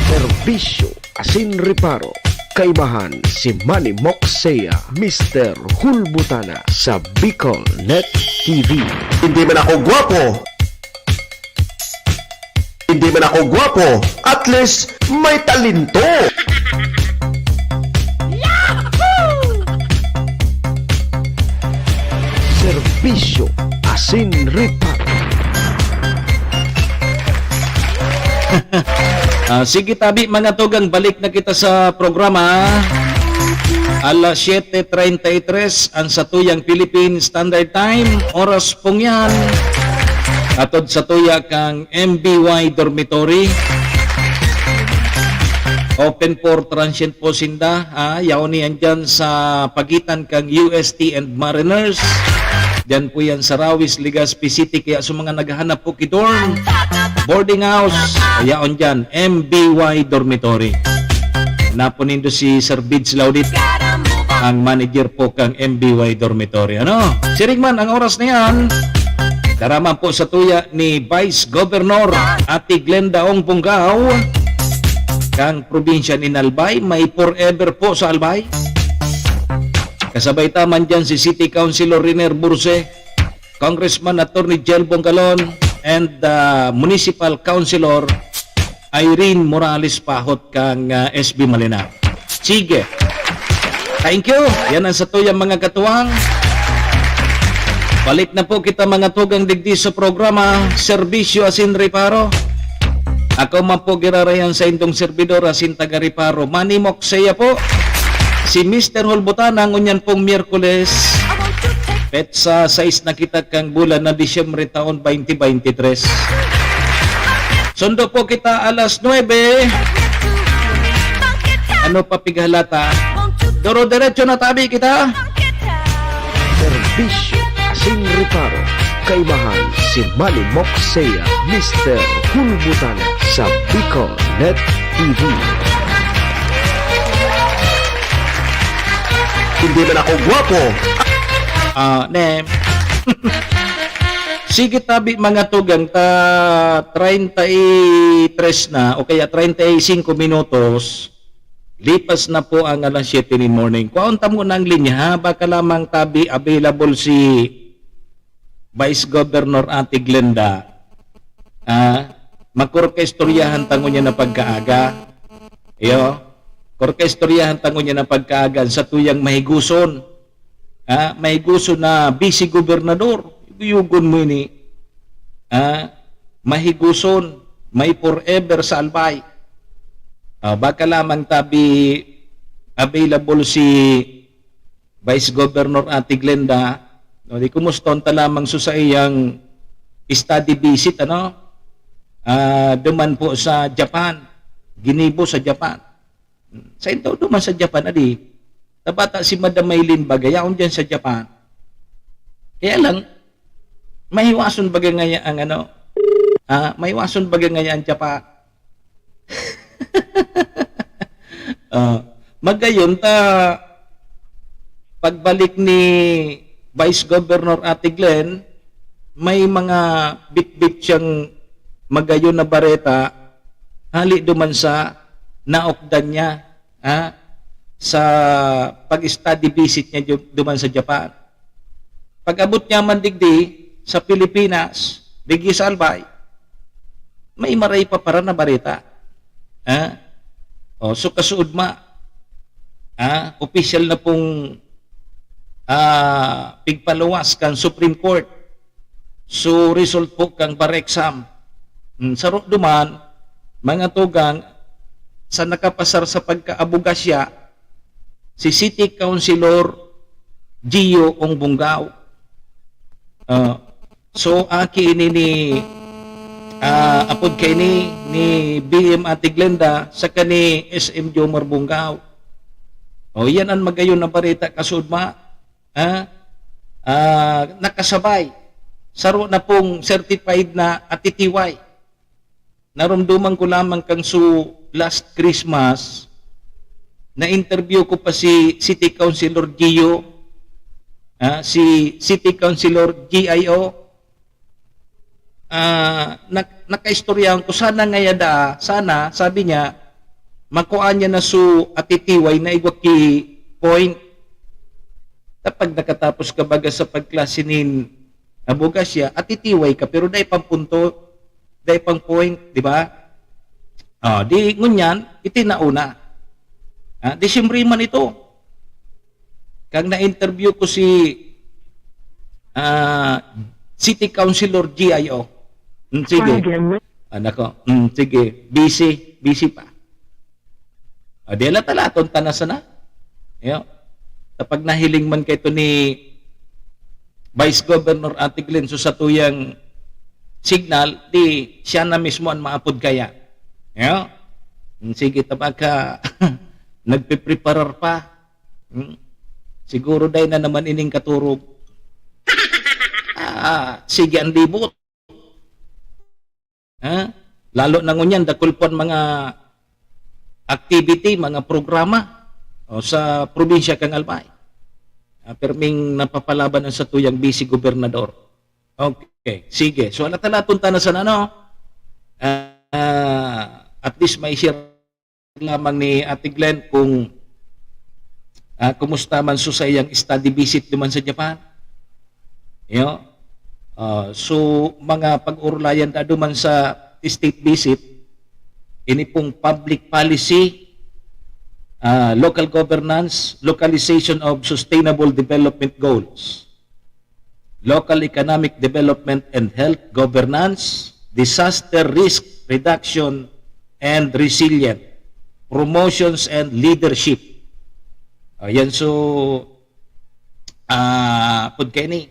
Serbisyo Asin Reparo. Kaibahan si Manny Moxea, Mr. Hulbutana sa Bicol Net TV. Hindi man ako gwapo. Hindi man ako gwapo. At least may talento. Serbisyo Asin Reparo. Sige tabi mga tugang, balik na kita sa programa. Alas 7:33 ang satuyang Philippine Standard Time. Oras pong yan. Atod sa tuya kang MBY Dormitory. Open for transient po sinda. Yaon niyan dyan sa pagitan kang UST and Mariners. Diyan po yan sa Rawis, Legazpi City. Kaya sa mga naghahanap po kidorm, boarding house, yaon dyan, MBY Dormitory. Naponindo si Sir Bids Laudit, ang manager po kang MBY Dormitory. Ano? Sirigman, ang oras na yan, daraman po sa tuya ni Vice Governor Ate Glenda Ong Punggao, kang probinsya ni Albay, may forever po sa Albay. Kasabay taman dyan si City Councilor Riner Burse, Congressman Attorney Jel Bonggalon, and Municipal Councilor Irene Morales Pahot kang SB Malina. Sige. Thank you. Yan ang satuyang mga katuwang. Balik na po kita mga tugang digdi sa programa Serbisyo Asin Reparo. Ako man po girarayan sa indong servidor asin taga Reparo. Manny Moxea po. Si Mr. Hulbutana ngunyan pong Miyerkules. Petsa 6 na kita kang bulan na Disyembre taon 2023. Sundo po kita alas 9. Ano pa pighalata? Doro diretso na tabi kita. Serbisyo Klaseng reparo. Kaibahan si Manny Moxea, Mr. Hulbutana sa Bicol Net TV. Hindi man ako gwapo. Nem. Sige tabi mga tugang ta 33 na o kaya 35 minutos. Lipas na po ang alas 7 in morning. Kuhaunta mo ng linya ha. Baka lamang tabi available si Vice Governor Ate Glenda. Magkorkestoryahan tango niya na pagkaaga. Iyo. Korkestoryahan tango niya na pagkaaga sa tuyang mahiguson. Mahiguson na busy gobernador. Yugon mo ini. Mahiguson. May forever sa albay. Baka lamang tabi available si Vice Governor Ate Glenda. Di kumuston ta lamang sa iyang study visit, ano? Duman po sa Japan. Ginibo sa Japan. Sa ito duman sa Japan, adi. Tabata si Madam Maylin Bagayaon dyan sa Japan. Kaya lang, mahiwason bagay ngaya ang ano? Mahiwason bagay ngaya ang Japan. Magayon ta pagbalik ni Vice Governor Ate Glenn, may mga bit-bit siyang magayon na bareta hali duman sa naokdan niya sa pag-study visit niya duman sa Japan. Pag-abot niya man digdi sa Pilipinas, digdi sa Albay, may maray pa para na bareta. So kasuod ma, official na pong pigpaluwas kang Supreme Court. So result po kang bar exam. Sa duman, mga tugang, sa nakapasar sa pagkaabugasya, si City Councilor Gio Ongbungao. So aki ini ni apod kay ni BM Ate Glenda sa kani SM Jomar Bungao. Yan ang magayon na barita kasud ma. Nakasabay saro na pong certified na atitiway. Narumduman ko lamang kang last Christmas na interview ko pa si City Councilor Gio, si City Councilor GIO. Nakaistoryahan ko sana ngayada, sana sabi niya makuha niya na atitiway na igwaki point. Kapag nakatapos ka baga sa pagklasinin abugasya, atitiway ka pero dahil pang punto, dahil pang point, di ba? Di ngunyan itinauna. Disyembre man ito. Kang na-interview ko si City Councilor GIO. Sige. Nako. Sige. Busy pa. Di ala talaton tanasa na. Kapag nahiling man kay ito ni Vice Governor Ate Glenn sa tuyang signal, di siya na mismo ang maapod kaya. Sige, tabaka nagpipreparar pa. Siguro dahil na naman ining katurog. Sige ang libot. Lalo na ngunyan, dakulpon mga activity, mga programa sa probinsya kang Albay. Perming napapalaban ang sa tuyang busy gobernador. Okay, sige. So, alatalatun na sa at least may share lamang ni Ate Glenn kung kumusta man sa iyang study visit naman sa Japan. So, mga pag-urlayan na duman sa state visit, ini pong public policy, local governance, localization of sustainable development goals, local economic development and health governance, disaster risk reduction and resilient, promotions and leadership. Yan so, pud kay ni,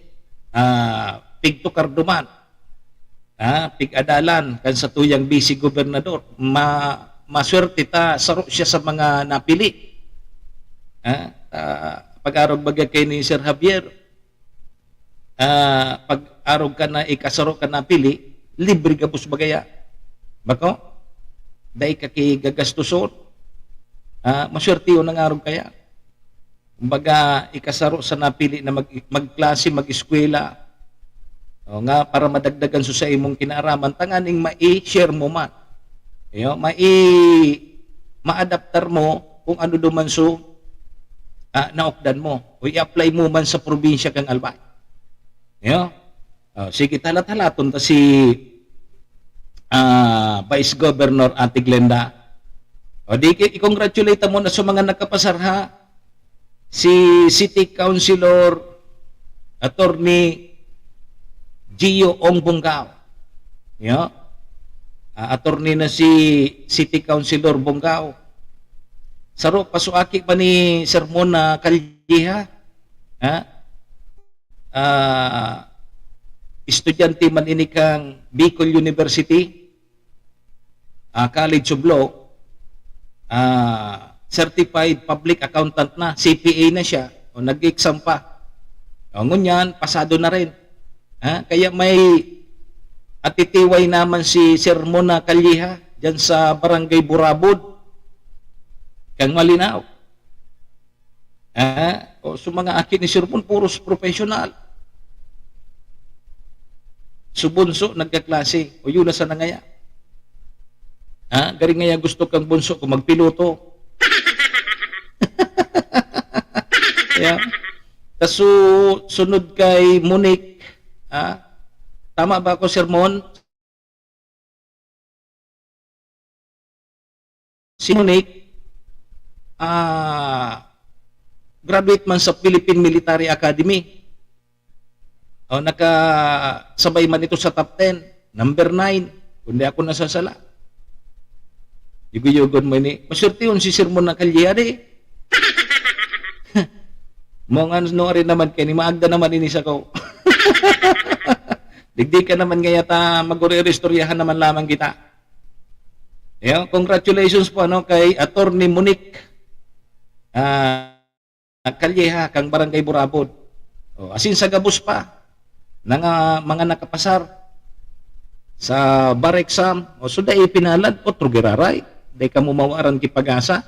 pigtukar duman, pig-adalan kan sa tuyang busy gobernador, maswerte ta saro siya sa mga napili. Pag-arog baga kay ni Sir Javier, pag arog ka na ikasaro ka na pili, libre ka pus bagaya. Bako? Dahil ka gagastuson. Maswerte yun ang arog kaya. Kumbaga, ikasaro sa napili na magklase, mag-eskwela. O nga, para madagdagan sa imong kinaaraman, tanganing mai-share mo man. Ma-adaptar mo kung ano duman naokdan mo. O i-apply mo man sa probinsya kang Albay. Sige, talat-halaton ta si Vice Governor Ate Glenda. O di, i-congratulate mo na sa mga nagkapasar ha. Si City Councilor Attorney Gio Ong Bongao. Attorney na si City Councilor Bongao. Saro pasuaki pa ni sermon na kalyeha. Estudyante man ini kang Bicol University, College of Law, certified public accountant na, CPA na siya, o nag-exam pa. O ngunyan, pasado na rin. Kaya may atitiway naman si Sermona Kalyeha dyan sa Barangay Burabod, kang malinaw. O so mga akin ni Sermon, puros professional. Subunso, nagkaklase, o yun na sa nangaya. Garing ngaya gusto kang bunso kung magpiloto. Kaso sunod kay Monique, tama ba ako, Sermon? Si Monique, graduate man sa Philippine Military Academy. Nakasabay man ito sa top 10, number 9, kundi ako nasasala. Yugo-yugon mo ini. Maswerte yun si Sermon na Kalyari. Mga ano rin naman kayo, ni maagda naman ini sa ko. Digdi ka naman ngaya ta mag-re-restoryahan naman lamang kita. Congratulations po kay Attorney Monique Kalyeha kang Barangay Burabod. Asin sa gabos pa ng mga nakapasar sa bar exam. So dahil pinalad, otro giraray. Dahil ka mumawaran ki pag-asa.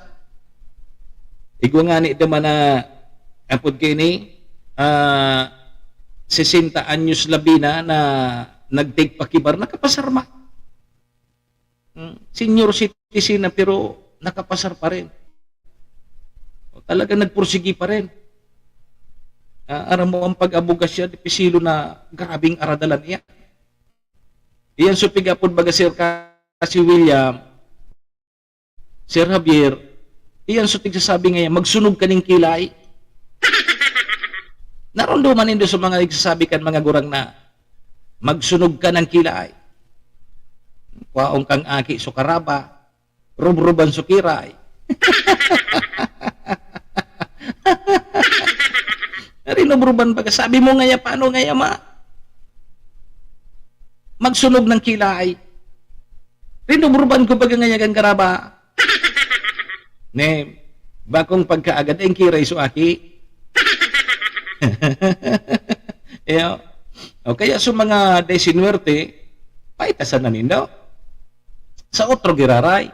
Igwa nga ni naman na apod kini 60 anyos labina na nag-take pakibar, nakapasar ma. Senior citizen na pero nakapasar pa rin. Talaga nagpursigi pa rin. Aram mo ang pag-abugas siya, pisilo na grabing aradalan niya. Iyan supigapod baga Sir si William, Sir Javier, iyan sutig sasabi ngayon, magsunog ka ng kilay. Narondo man indo sa mga nagsasabi kan mga gurang na magsunog ka ng kilay. Kwaong kang aki sukaraba, rubruban sukiray. Rinubruban baga, sabi mo ngaya, paano ngaya ma? Magsunog ng kilay. Rinubruban ko baga ngaya kang karaba. Bakong pagkaagad ang kiray so aki. Kaya sa mga desinwerte, paitasan na nindo. Sa otro giraray.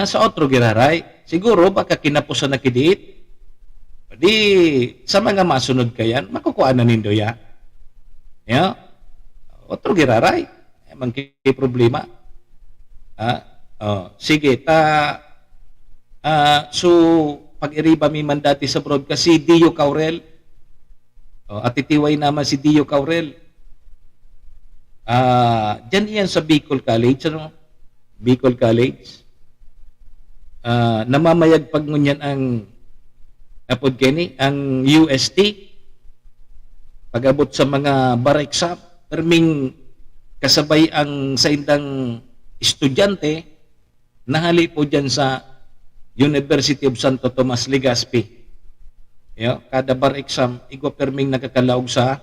Sa otro giraray. Siguro baka kinapusan na kidit. Di sa mga masunod kayan, makukuha na nindo ya. Otro giraray. Mangki problema. Sige, so pag-iriba mi mandati sa broadcast si Dio Caurel. At itiway naman si Dio Caurel. Diyan iyan sa Bicol College, Bicol College. Namamayag pag ngunyan ang apod kini, ang UST. Pag-abot sa mga bar exam, perming kasabay ang sa indang estudyante, nahali po dyan sa University of Santo Tomas, Legazpi. Kada bar exam, igwa perming nakakalaog sa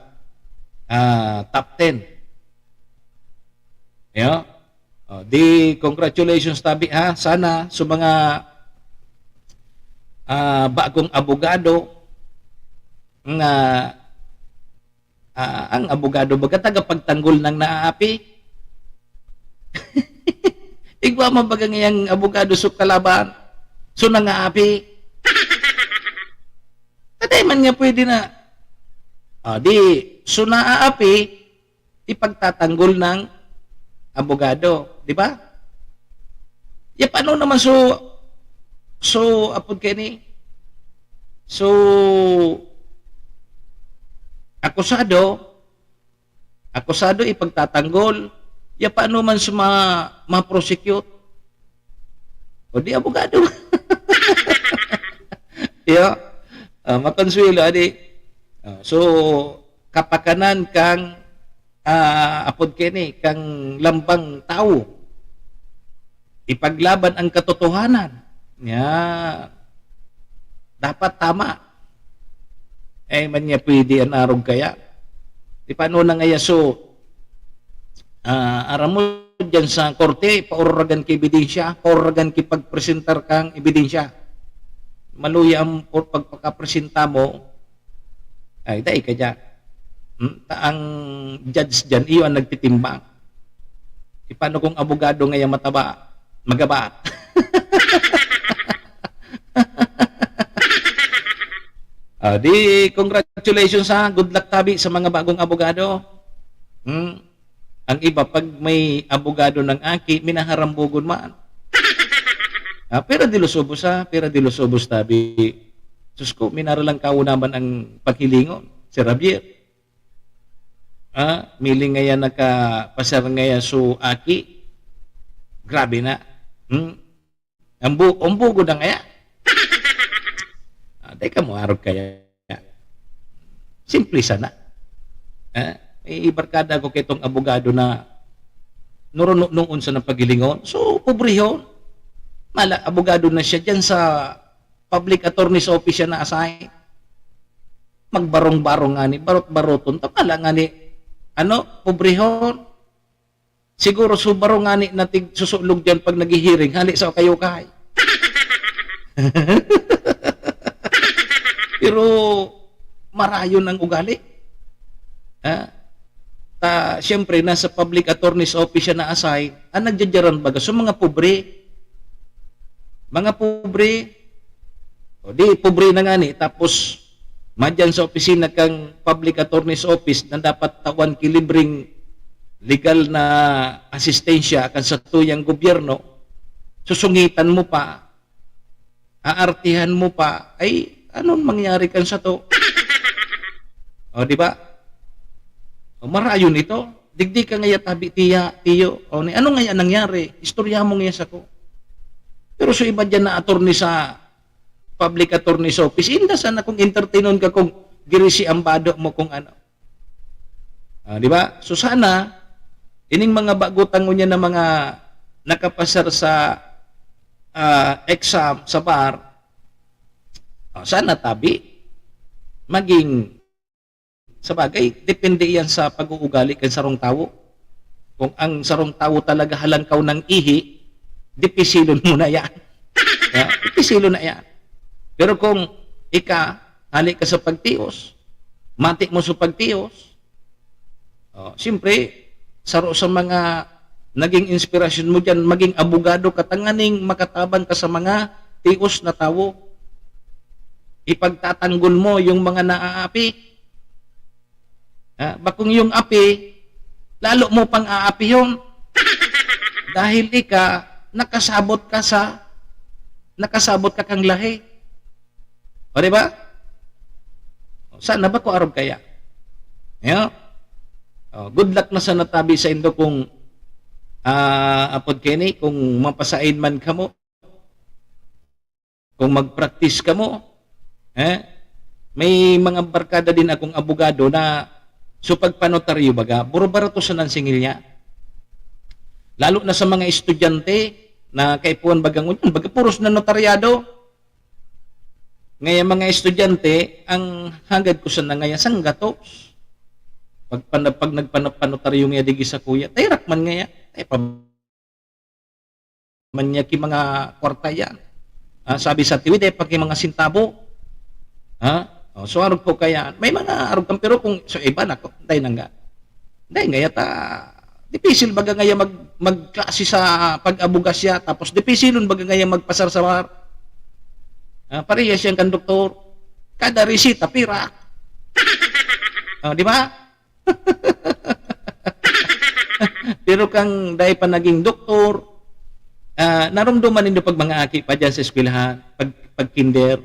top 10. Di congratulations tabi ha. Sana sa mga bagong abogado nga ang abogado baga tagapagtanggol ng naaapi. Igwa man baga ngayang abogado sa kalaban, so nangaapi. Katay man nga pwede na. Di, so naaapi, ipagtatanggol ng abogado. Di ba? Ya, paano naman apod kayo ni? So, akusado ipagtatanggol. Ya, paano man ma-prosecute? O di, abogado. Ya, makonsuelo, adi. So, kapakanan kang apod kini kang lambang tao. Ipaglaban ang katotohanan. Ya. Dapat tama. Man niya pwede ang arog kaya. Di paano na ngaya aram mo dyan sa korte, pauragan ki ebidensya, pauragan ki pagpresentar kang ebidensya. Maluya ang pagpakapresenta mo, ay dahil ka dyan. Ang judge dyan, iyo ang nagtitimbang. Paano kung abogado ngayon mataba, magaba? Di, congratulations ha. Good luck tabi sa mga bagong abogado. Ang iba, pag may abogado ng aki, minaharambugon man. Pero dilusubos ha, pero dilusubos tabi. Sus ko, minaralang kao naman ang paghilingon. Si Javier. Miling ngayon nakapasar ngayon so aki. Grabe na. Umbugo na ngayon. Teka mo, harap kaya. Simple sana. May ibarkada ko kitong abogado na noon sa ng paghilingon. So, pobrehon. Abogado na siya dyan sa public attorney's office siya na assign. Magbarong-barong nga ni, barot-baroton. Tapala nga ni, pobrehon. Siguro subarong nga ni nating susulog dyan pag naghihiring. Hali sa kayo kay. Pero marayon ang ugali. Siyempre, nasa public attorney's office siya na assign, ang nagdadyaran baga. So, mga pobre. Di, pobre na nga ni. Tapos, madyan sa opisina kang public attorney's office na dapat tawan kilibring legal na asistensya kan sa tuyang gobyerno, susungitan mo pa, aartihan mo pa, ay, anong mangyari kan sa to? Di ba? Marayon ito. Digdi ka ngaya tabi tiyo. Ano ngaya nangyari? Istorya mo ngaya sa ko. Pero so iba dyan na attorney sa public attorney's office, inda sana kung entertainon ka kung girisi ang bado mo kung ano. Di ba? So sana, ining mga bagutan mo niya na mga nakapasar sa exam sa bar, sana tabi, maging sa bagay, depende yan sa pag-uugali kan sarong tao. Kung ang sarong tao talaga halangkaw ng ihi, dipisilon mo na yan. Dipisilon na yan. Pero kung halik ka sa pagtios, matik mo sa pagtios, siyempre, saro sa mga naging inspirasyon mo dyan, maging abogado ka, tanganing makatabang ka sa mga tios na tao. Ipagtatanggol mo yung mga naaapi. Bakong yung api, lalo mo pang aapi yun. Dahil nakasabot ka kang lahi. O diba? Sana ba ko arog kaya? Good luck na sa natabi sa indo kung apod kini, kung mapasain man ka mo, kung mag-practice ka mo. May mga barkada din akong abogado na so pagpanotaryo baga, buro-baro to sa nansingil niya. Lalo na sa mga estudyante na kaipuan bagang unyan, baga puros na notaryado. Ngayon mga estudyante, ang hangad ko sa nangaya sang gatos. Pag nagpanotaryo nga digi sa kuya, tayrak man ngaya, man niya ki mga kwarta yan. Sabi sa tiwid, pag mga sintabo, So arog po kaya, may mga arog kang, pero kung so iba na ko, dahil nga. Dahil nga yata, dipisil baga ngaya magklase sa pag-abugas siya, tapos dipisilon baga ngaya magpasarsawar. Pareha siyang kan doktor, kada resita, pira. Di ba? Pero kang dahil pa naging doktor, narumduman nindo pag mga aki pa dyan sa eskwelahan, pag kinder,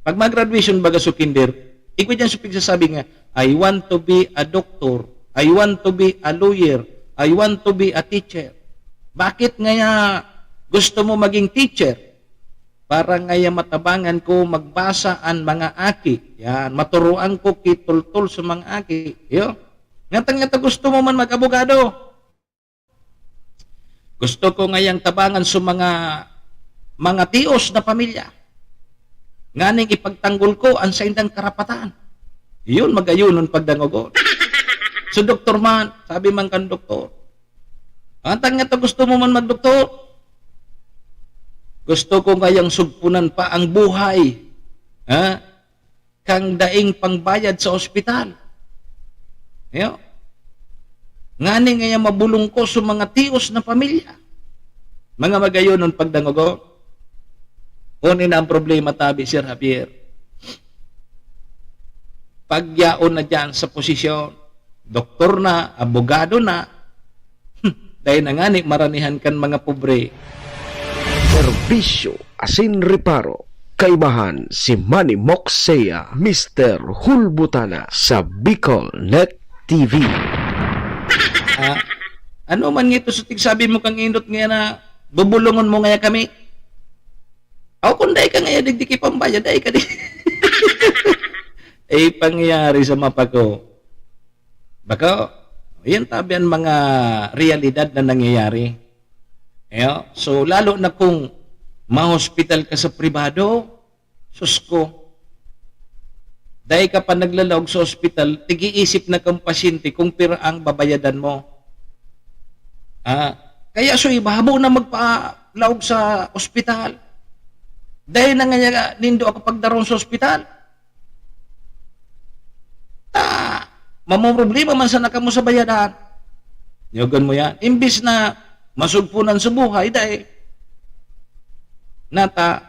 pag mag-graduation baga sa kinder, ikaw dyan sa pagsasabi nga, I want to be a doctor, I want to be a lawyer, I want to be a teacher. Bakit ngaya gusto mo maging teacher? Para ngaya matabangan ko magbasa ang mga aki. Yan, maturuan ko kitultul sa mga aki. Yo. Ngata gusto mo man mag-abogado. Gusto ko ngayang tabangan sa mga tios na pamilya. Nganing ipagtanggol ko ang sa indang karapatan. Iyon magayunon pagdangogon. So doktor man, sabi man kan doktor. Ang gusto mo man magdoktor. Gusto ko ngayang sugpunan pa ang buhay. Kang daing pangbayad sa ospital. Yo. Ngani ngayang mabulong ko sa mga tios na pamilya. Mga magayunon pagdangogon. Kunin na ang problema tabi, Sir Javier. Pagyaon na dyan sa posisyon, doktor na, abogado na, dahil na nga ni maranihan kan mga pobre. Serbisyo asin reparo. Kaibahan si Manny Moxea, Mr. Hulbutana sa Bicol Net TV. Ano man ito sa tigsabi mo kang indot nga na bubulungon mo nga kami? Ako kung dahi ka ngayon, digdiki pambayad, dahi ka di. Pangyari sa mapa ko. Baka, yan tabi ang mga realidad na nangyayari. So, lalo na kung ma-hospital ka sa pribado, sus ko. Dahi ka pa naglalawag sa hospital, tigi-isip na kang pasyente kung pira ang babayadan mo. Kaya so, ibahabo na magpa-lawag sa hospital. Dahil na nga nindo ako pagdaron sa ospital. Mamumroblema man sana ka mo sa bayadan. Yogan mo yan. Imbis na masugpunan sa buhay, dahil nata,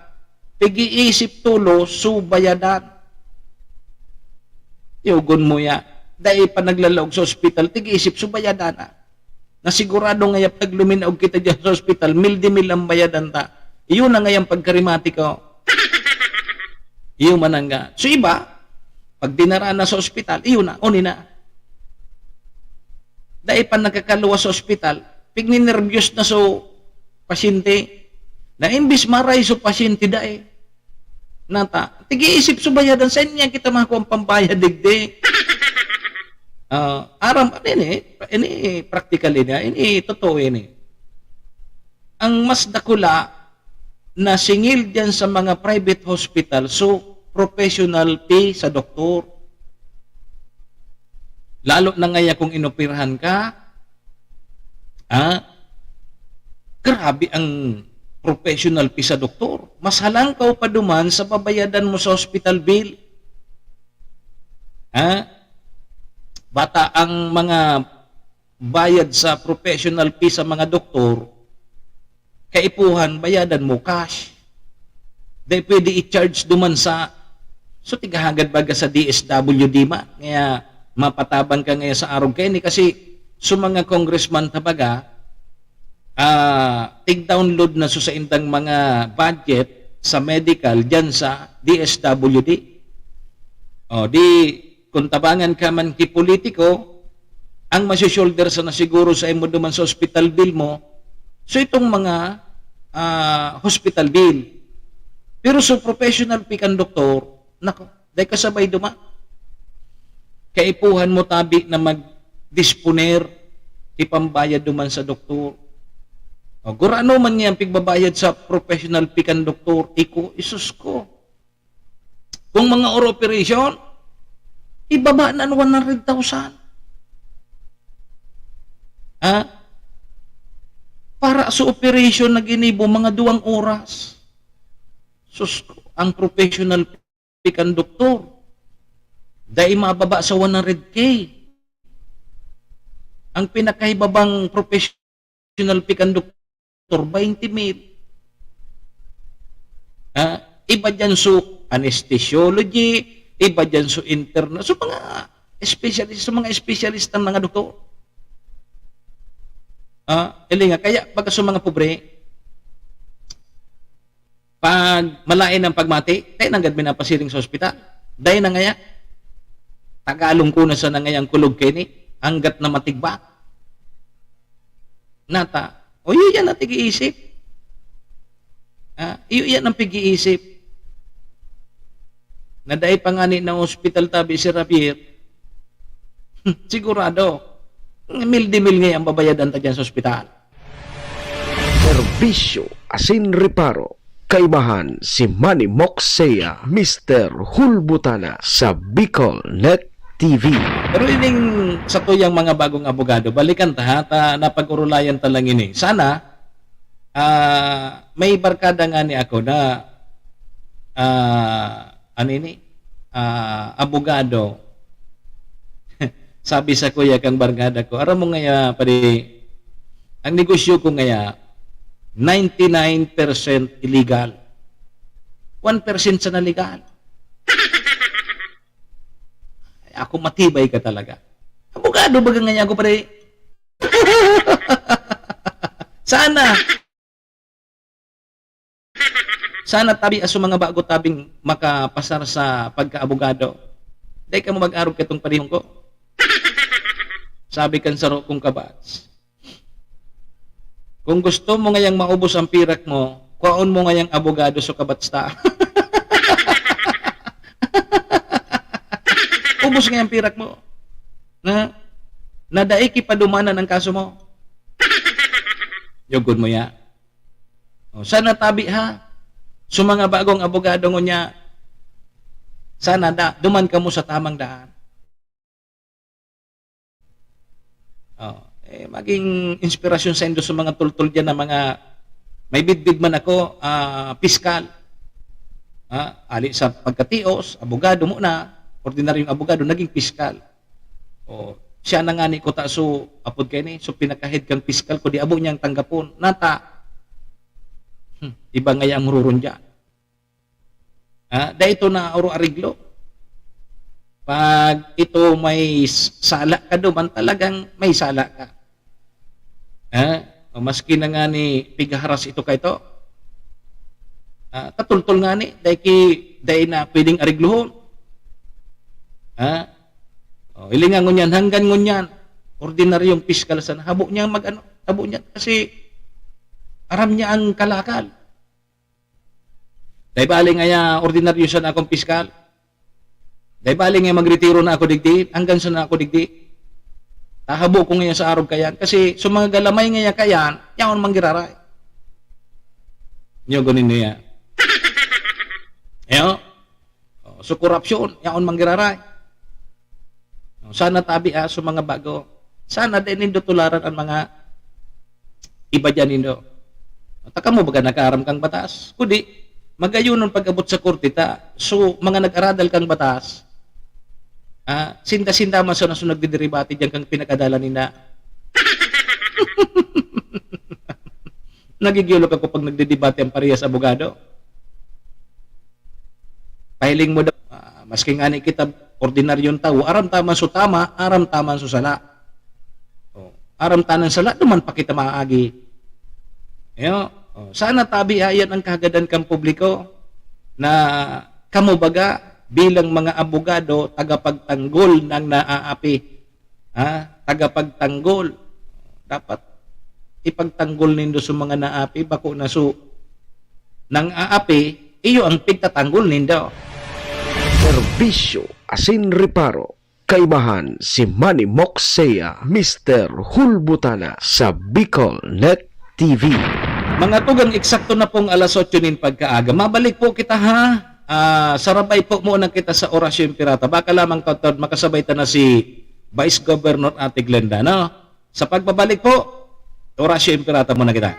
pag-iisip tulo sa bayadan. Yogan mo yan. Dahil pa naglalawag sa ospital, tig-iisip sa bayadan. Nasigurado nga pag luminaog kita dyan sa ospital, mil ang bayadan ta. Iyon na ngayang pagkarimati ko. Iyon manangga. So iba, pag dinaraan na sa ospital, iyon na, uni na. Dahil pa nagkakaluwa sa ospital, pag ninervyos na sa pasyente, na imbis maray sa pasyente dahil, nata, tigi-isip sa bayadan, sa inyo kita makuha ang pambayad digdi. Aram, ini practical ini totoo ini. Ang mas dakula, na singil dyan sa mga private hospital, so professional pay sa doktor. Lalo na ngaya kung inoperahan ka, grabe ang professional fee sa doktor. Mas halangkaw pa duman sa babayadan mo sa hospital bill. Bata ang mga bayad sa professional fee sa mga doktor, kaipuhan, bayadan mo cash. Dahil pwede i-charge duman sa, so tigahagad baga sa DSWD ma. Kaya mapatabang ka ngayon sa araw kayo ni kasi sa mga congressman tabaga, tig-download na sa indang mga budget sa medical dyan sa DSWD. Di, kung tabangan ka man ki politiko, ang masya-shoulder sa nasiguro sa imo duman sa hospital bill mo, so itong mga hospital bill. Pero sa professional pikan doktor, nako, dahil kasabay duma. Kaipuhan mo tabi na mag-disponer, ipambayad duman sa doktor. Gurano man niya ang pigbabayad sa professional pikan doktor, isus ko. Kung mga operation, ibaba na 100,000. Para sa operation na ginibo, mga 2 oras. Sus, ang professional pikan doktor, Dahil mababa sa 100K. Ang pinakahibabang professional pick and doktor, 20 mil. Iba dyan so anesthesiology, iba dyan so internal, so mga specialist ng mga doktor. Kaya pagka sa mga pobre, pag malain ang pagmati, tayo nanggad minapasiring sa ospital. Dahil na ngaya, tagalong ko na sa nangayang kulog kini, hanggat na matigba. Nata, o yun yan ang tig-iisip. Yun yan ang pig-iisip. Na dahil pangani ng ospital tabi si Rapier, sigurado, mil-di-mil ngayon ang babayadan ta dyan sa ospital. Serbisyo asin reparo. Kaibahan si Manny Moxea, Mr. Hulbutana sa Bicol Net TV. Pero ining sa tuyang mga bagong abogado, balikan ta napag-urulayan ta lang ini. Sana, may barkada nga ni ako na abogado. Sabi sa kuya kang barkada ko, aram mo ngaya pari, ang negosyo ko ngaya, 99% illegal. 1% sa na legal. Ako matibay ka talaga. Abogado ba ganyan ako pare? Sana tabi aso mga bago tabing makapasar sa pagka-abogado. Dahil ka mo mag-arog katong parihong ko. Sabi kan saro kong kabats. Kung gusto mo ngayang maubos ang pirak mo, kuhaon mo ngayang abogado sa kabats ta. Ubos ngayang pirak mo. Nadaiki pa dumanan ang kaso mo. Yugod mo ya. Sana tabi ha. So mga bagong abogado ngo niya, sana duman ka mo sa tamang daan. Maging inspirasyon sa indo sa mga tultul dyan na mga may bidbid man ako, piskal. Ali sa pagkatios, abogado muna, ordinaryong abogado, naging piskal. Siya na nga ni ko so apod kayo ni, so pinakahid kang piskal ko, di abo niyang tanggapon. Nata, iba nga yung rurun dyan. Dahil ito na oro ariglo. Pag ito may sala ka duman, talagang may sala ka. Maski na nga ni pigaharas ito kay ito. Katultol nga ni, dahil na pwedeng ariglohon. Ilingan ngunyan, hanggan ngunyan, ordinaryong piskal sana. Habo niya habo niya kasi aram niya ang kalakal. Dahil bali nga ordinaryo sana akong piskal. Dahil bali nga magretiro na ako digdi, hanggang sa na ako digdi. Tahabo ko ngayon sa arog kayan. Kasi sa mga galamay ngayon kayan, yaon manggiraray. Nyo gunin niya. So korupsyon, yaon manggiraray. Sana tabi sa mga bago. Sana din nindo tularan ang mga iba dyan nindo. Taka mo baga nakaram kang batas? Kudi, magayunon pag-abot sa korte ta. So mga nag-aradal kang batas, sinda-sinda man sa nasunag dideribati dyan kang pinakadala nina. Nagigilok ako pag nagdidibati ang parehas abogado. Pahiling mo daw, maski nga ni kita ordinaryong tao, aram taman so tama, aram taman so sala. Aram tanan sala, duman pa kita maagi. Sana tabi ayan ang kagadan kang publiko na kamo baga bilang mga abogado tagapagtanggol ng naaapi. Tagapagtanggol. Dapat ipagtanggol nindo sa mga naapi bako na so nang aapi iyo ang pigtatanggol nindo. Serbisyo asin reparo. Kaibahan si Manny Moxea, Mr. Hulbutana sa Bicol Net TV. Mga tugang eksakto na pong alas 8 nin pagkaaga. Mabalik po kita ha. Sarabay po muna kita sa Orasyon Pirata. Baka lamang taon makasabay ta na si Vice Governor Ate Glenda. No? Sa pagbabalik po, Orasyon Pirata muna kita.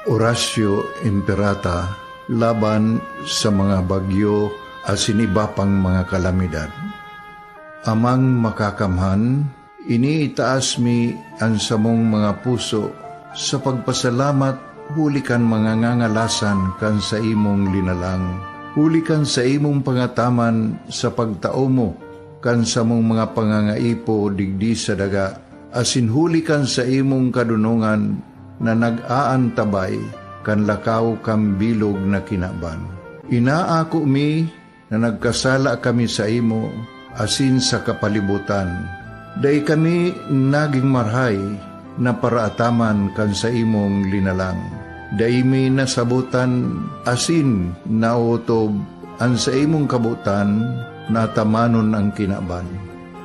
Orasyo Imperata laban sa mga bagyo at siniba pang mga kalamidad. Amang makakamhan, iniitaas mi ang samong mga puso sa pagpasalamat huli kan mga ngangalasan kan sa imong linalang. Huli kan sa imong pangataman sa pagtao mo kan sa mong mga pangangaipo digdi sa daga. Asin huli kan sa imong kadunungan na nag-aantabay kan lakaw kam bilog na kinaban. Inaako mi na nagkasala kami sa imo asin sa kapalibutan. Day kami naging marhay na paraataman kan sa imong linalang. Day mi nasabutan asin nautob ang sa imong kabutan na tamanon ang kinaban.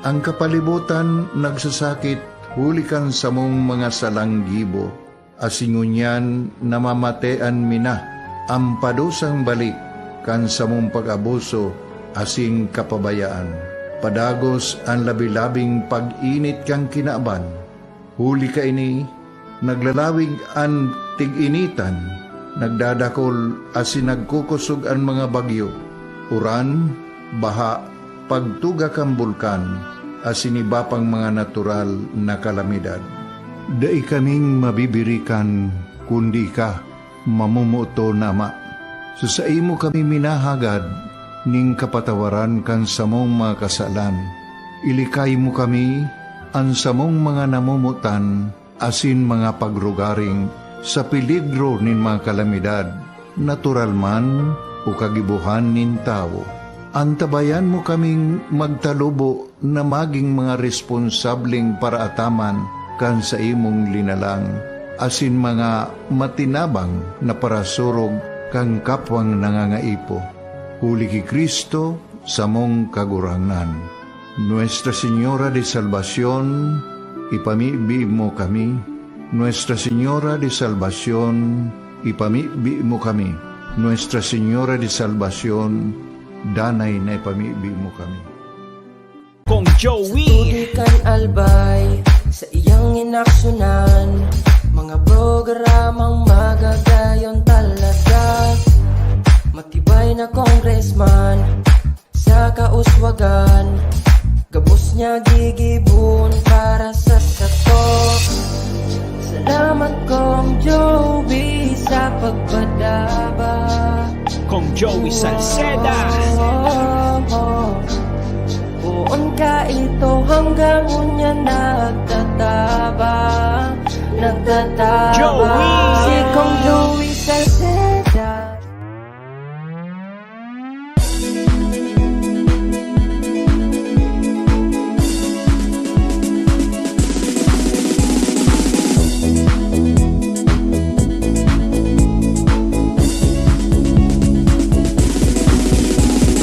Ang kapalibutan nagsasakit hulikan sa mong mga salanggibo. Asingunyan namamatean mi na ang padusang balik kan sa mong pag-abuso asing kapabayaan. Padagos ang labi-labing pag-init kang kinaban. Huli ka ini, naglalawig ang tig-initan, nagdadakol asin nagkukusog ang mga bagyo. Uran, baha, pagtuga kang bulkan, asin iba pang mga natural na kalamidad. Dai kaming mabibirikan, kundi ka, mamumuto nama. So sa imo kami minahagad, ning kapatawaran kan samong mga kasalan. Ilikay mo kami, ang samong mga namumutan, asin mga pagrugaring, sa peligro nin mga kalamidad, natural man o kagibuhan nin tao. Antabayan mo kaming magtalubo na maging mga responsabling paraataman kan sa imong linalang, asin mga matinabang na parasurog kang kapwang nangangaipo. Huli ki Kristo sa mong kagurangan. Nuestra Señora de Salvación, ipamibi mo kami. Nuestra Señora de Salvación, ipamibi mo kami. Nuestra Señora de Salvación, danay na ipamibi mo kami. Kong Joey Tudikan albay sa iyang inaksyonan, mga programang magagayon talaga. Matibay na congressman sa kauswagan, gabos niya gigibon para sa satok. Salamat Kong Joey sa pagpadaba. Kong Joey Salceda. Buon ka ito hanggang unya nagtataba. Joey! Si Kong Joey Salceda.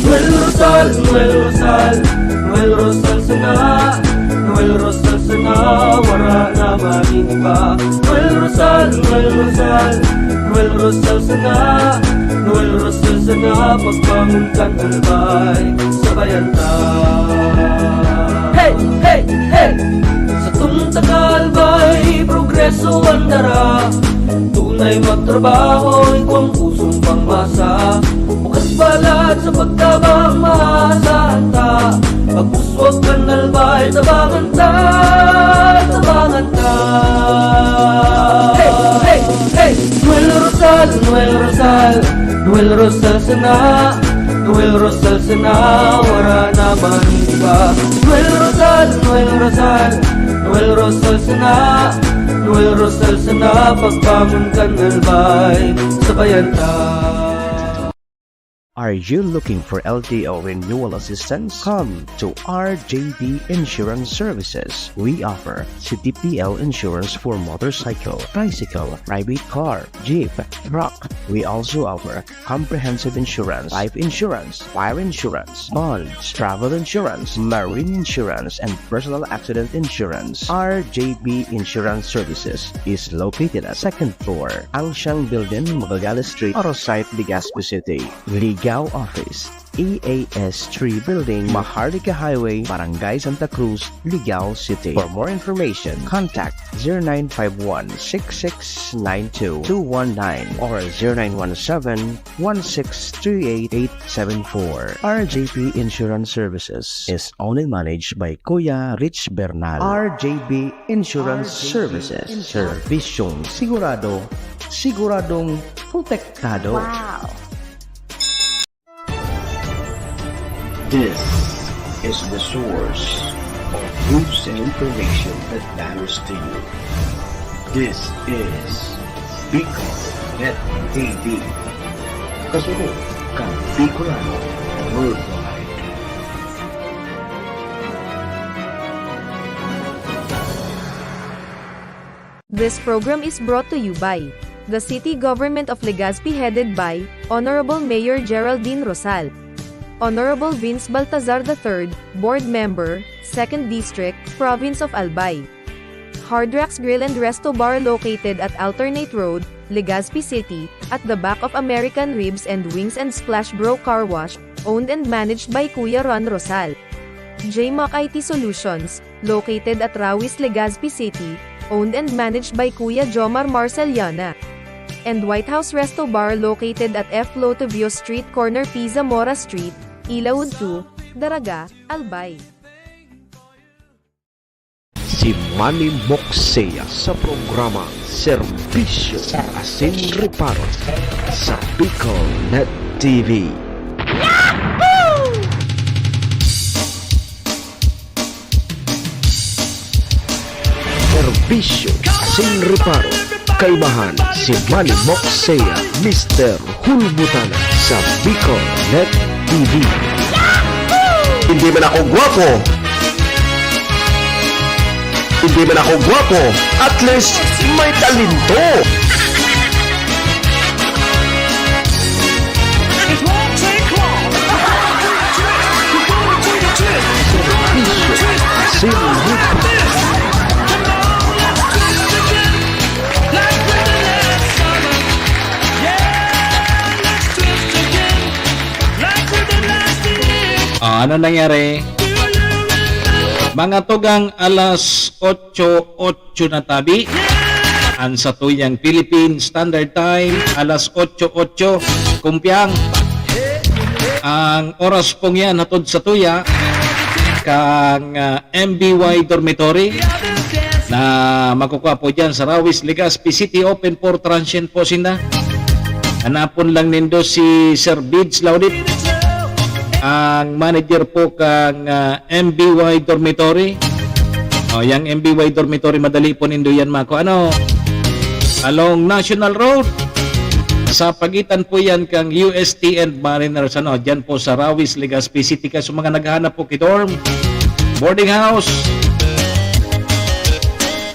Noel Rosal, Noel Rosal, Noel Rosal sana, Noel Rosal sana, wala na mainiba. Noel Rosal, Noel Rosal, Noel Rosal sana, Noel Rosal sana, pagbangon kan albay, sabayan ta. Hey, hey, hey! Sa tunta kalbay, progreso ang dara, tunay magtrabaho, ikaw ang pusong pangmasa. Bukas balat sa pagtabang maasahan ta, pagpuswag kan albay, tabangan ta, tabangan ta. Hey, hey, hey! Noel Rosal, Noel Rosal, Noel Rosal sana, Noel Rosal sana, wala na maniba. Noel Rosal, Noel Rosal, Noel Rosal sana, Noel Rosal sana, pagbangon kan albay, sabayan ta. Are you looking for LTO renewal assistance? Come to RJB Insurance Services. We offer CTPL insurance for motorcycle, bicycle, private car, jeep, truck. We also offer comprehensive insurance, life insurance, fire insurance, bonds, travel insurance, marine insurance, and personal accident insurance. RJB Insurance Services is located at 2nd floor, Angshang Building, Magallanes Street, Orosite, Legazpi City. Ligao Office, EAS3 Building, Maharlika Highway, Barangay Santa Cruz, Ligao City. For more information, contact 0951-6692-219 or 0917-1638874. RJB Insurance Services is owned and managed by Kuya Rich Bernal. RJB Insurance Services. Servisyong sigurado, siguradong protektado. Wow! This is the source of news and information that matters to you. This is Bicol Net TV. Kasunod kang Bicolano Worldwide. This program is brought to you by the City Government of Legazpi headed by Honorable Mayor Geraldine Rosal, Honorable Vince Baltazar III, Board Member, 2nd District, Province of Albay. Hard Rocks Grill and Resto Bar located at Alternate Road, Legazpi City, at the back of American Ribs and Wings and Splash Bro Car Wash, owned and managed by Kuya Ron Rosal. JMAC IT Solutions, located at Rawis, Legazpi City, owned and managed by Kuya Jomar Marceliana. And White House Resto Bar located at F. Lotovio Street Corner P. Zamora Street, Ilaud 2, Daraga, Albay. Si Manny Moxea sa programa Serbisyo Asin Reparo sa Bicol Net TV. Serbisyo Asin Reparo. Kaibahan si Manny Moxea, Mr. Hulbutana sa Bicol Net TV. Hindi man ako gwapo. Hindi man ako gwapo. At least may talento. Serbisyo Asin Reparo. Ano nangyari? Mga tugang alas 8:08 na tabi. Ang sa tuyang Philippine Standard Time, alas 8:08 kumpiang. Ang oras pong yan hatod sa tuya kang MBY Dormitory na makukuha po dyan sa Rawis, Legazpi City. Open for transient po sina. Hanapon lang nindo si Sir Bids Laudit, ang manager po kang MBY Dormitory. Yang MBY Dormitory, madali po nindo yan mako. Along National Road. Sa pagitan po yan kang UST and Mariners. Dyan po sa Rawis, Legazpi City. Kaso mga naghahanap po kidorm, boarding house.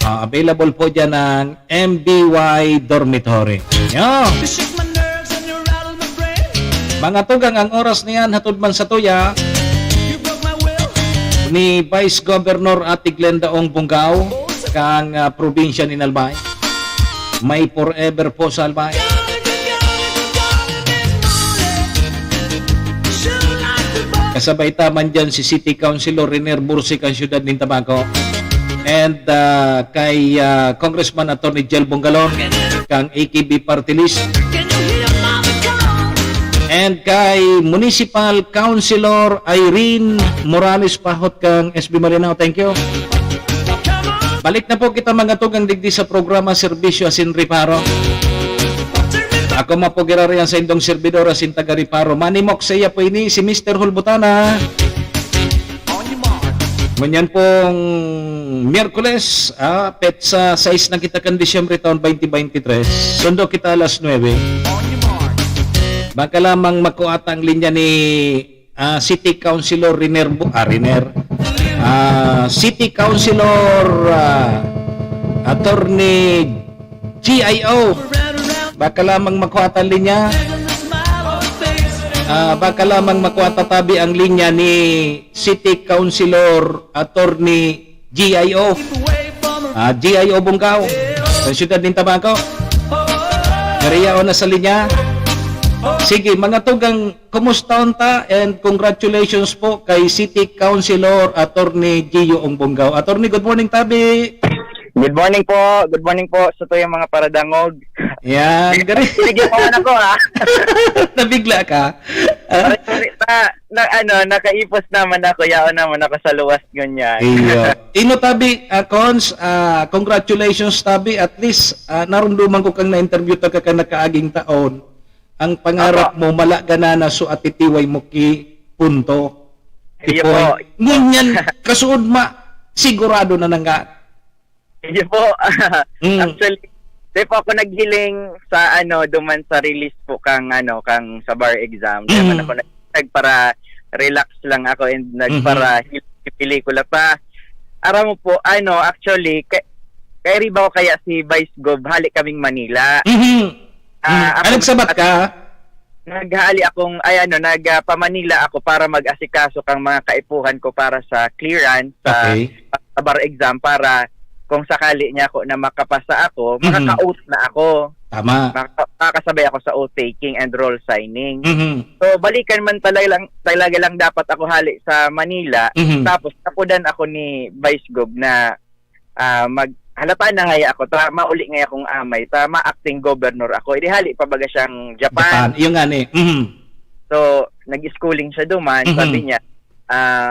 Available po dyan ang MBY Dormitory. Mga tugang, ang oras niyan hatod man sa tuya ni Vice Governor Ate Glenda Ong Bungao kang probinsya ni Albay. May forever po sa Albay. Kasabay taman dyan si City Councilor Renier Bursik ang siyudad ng Tabaco. And kay Congressman Attorney Jel Bungalon kang AKB Party List. And kay Municipal Councilor Irene Morales Pahot kang SB Malinao. Thank you. Balik na po kita mga tugang digdi sa programa Serbisyo Asin Reparo. Ako mapugirariyan sa indong servidor asin taga Reparo. Manny Moxea po ini si Mr. Hulbutana. Ngunyan pong Miyerkules, petsa 6 na kita kan Disyembre taon 2023. Sundo kita alas 9. Baka lamang makuha ang linya ni City Councilor City Councilor Attorney GIO. Baka lamang makuha ang linya. Baka lamang makuha tabi ang linya ni City Councilor Attorney GIO. GIO Bungkaw sa siyudad ng Tabaco. Kariya o na sa linya. Sige, mga tugang, kumusta ta and congratulations po kay City Councilor Attorney Gio Ongbongao. Attorney, good morning, tabi. Good morning po. Good morning po sa tuyong mga paradangog. Yan, gari. Sige po ako ha. Nabigla ka. Nakaipos naman ako. Yaon naman ako sa luwas ganyan. Iyo. Ino tabi, Cons, congratulations tabi. At least, narumduman ko kang na-interview ta ka nakaaging taon. Ang pangarap mo, malaga na so at itiway mo ki punto. Iyo po. Ngunyan, kasuod sigurado na nga. Iyo po. Actually, di po ako naghiling sa duman sa release po kang sa bar exam. Kaya ako para relax lang ako and para pelikula pa. Aram mo po, actually, kay riba ko kaya si Vice Gov, hali kaming Manila. Nagsabat ka? Naghali akong, nagpa-Manila ako para mag-asikaso kang mga kaipuhan ko para sa clearance sa bar exam para kung sakali niya ako na makapasa ako, makaka-oath na ako. Tama. Makakasabay ako sa oath taking and roll signing. So balikan man talaga lang dapat ako hali sa Manila. Tapos tapudan ako ni Vice Gov na halata na nga ako, mauli nga akong amay, ma-acting governor ako. Idi hali pa baga siyang Japan. Yung nga ni. So nag-schooling siya duman, sabi niya,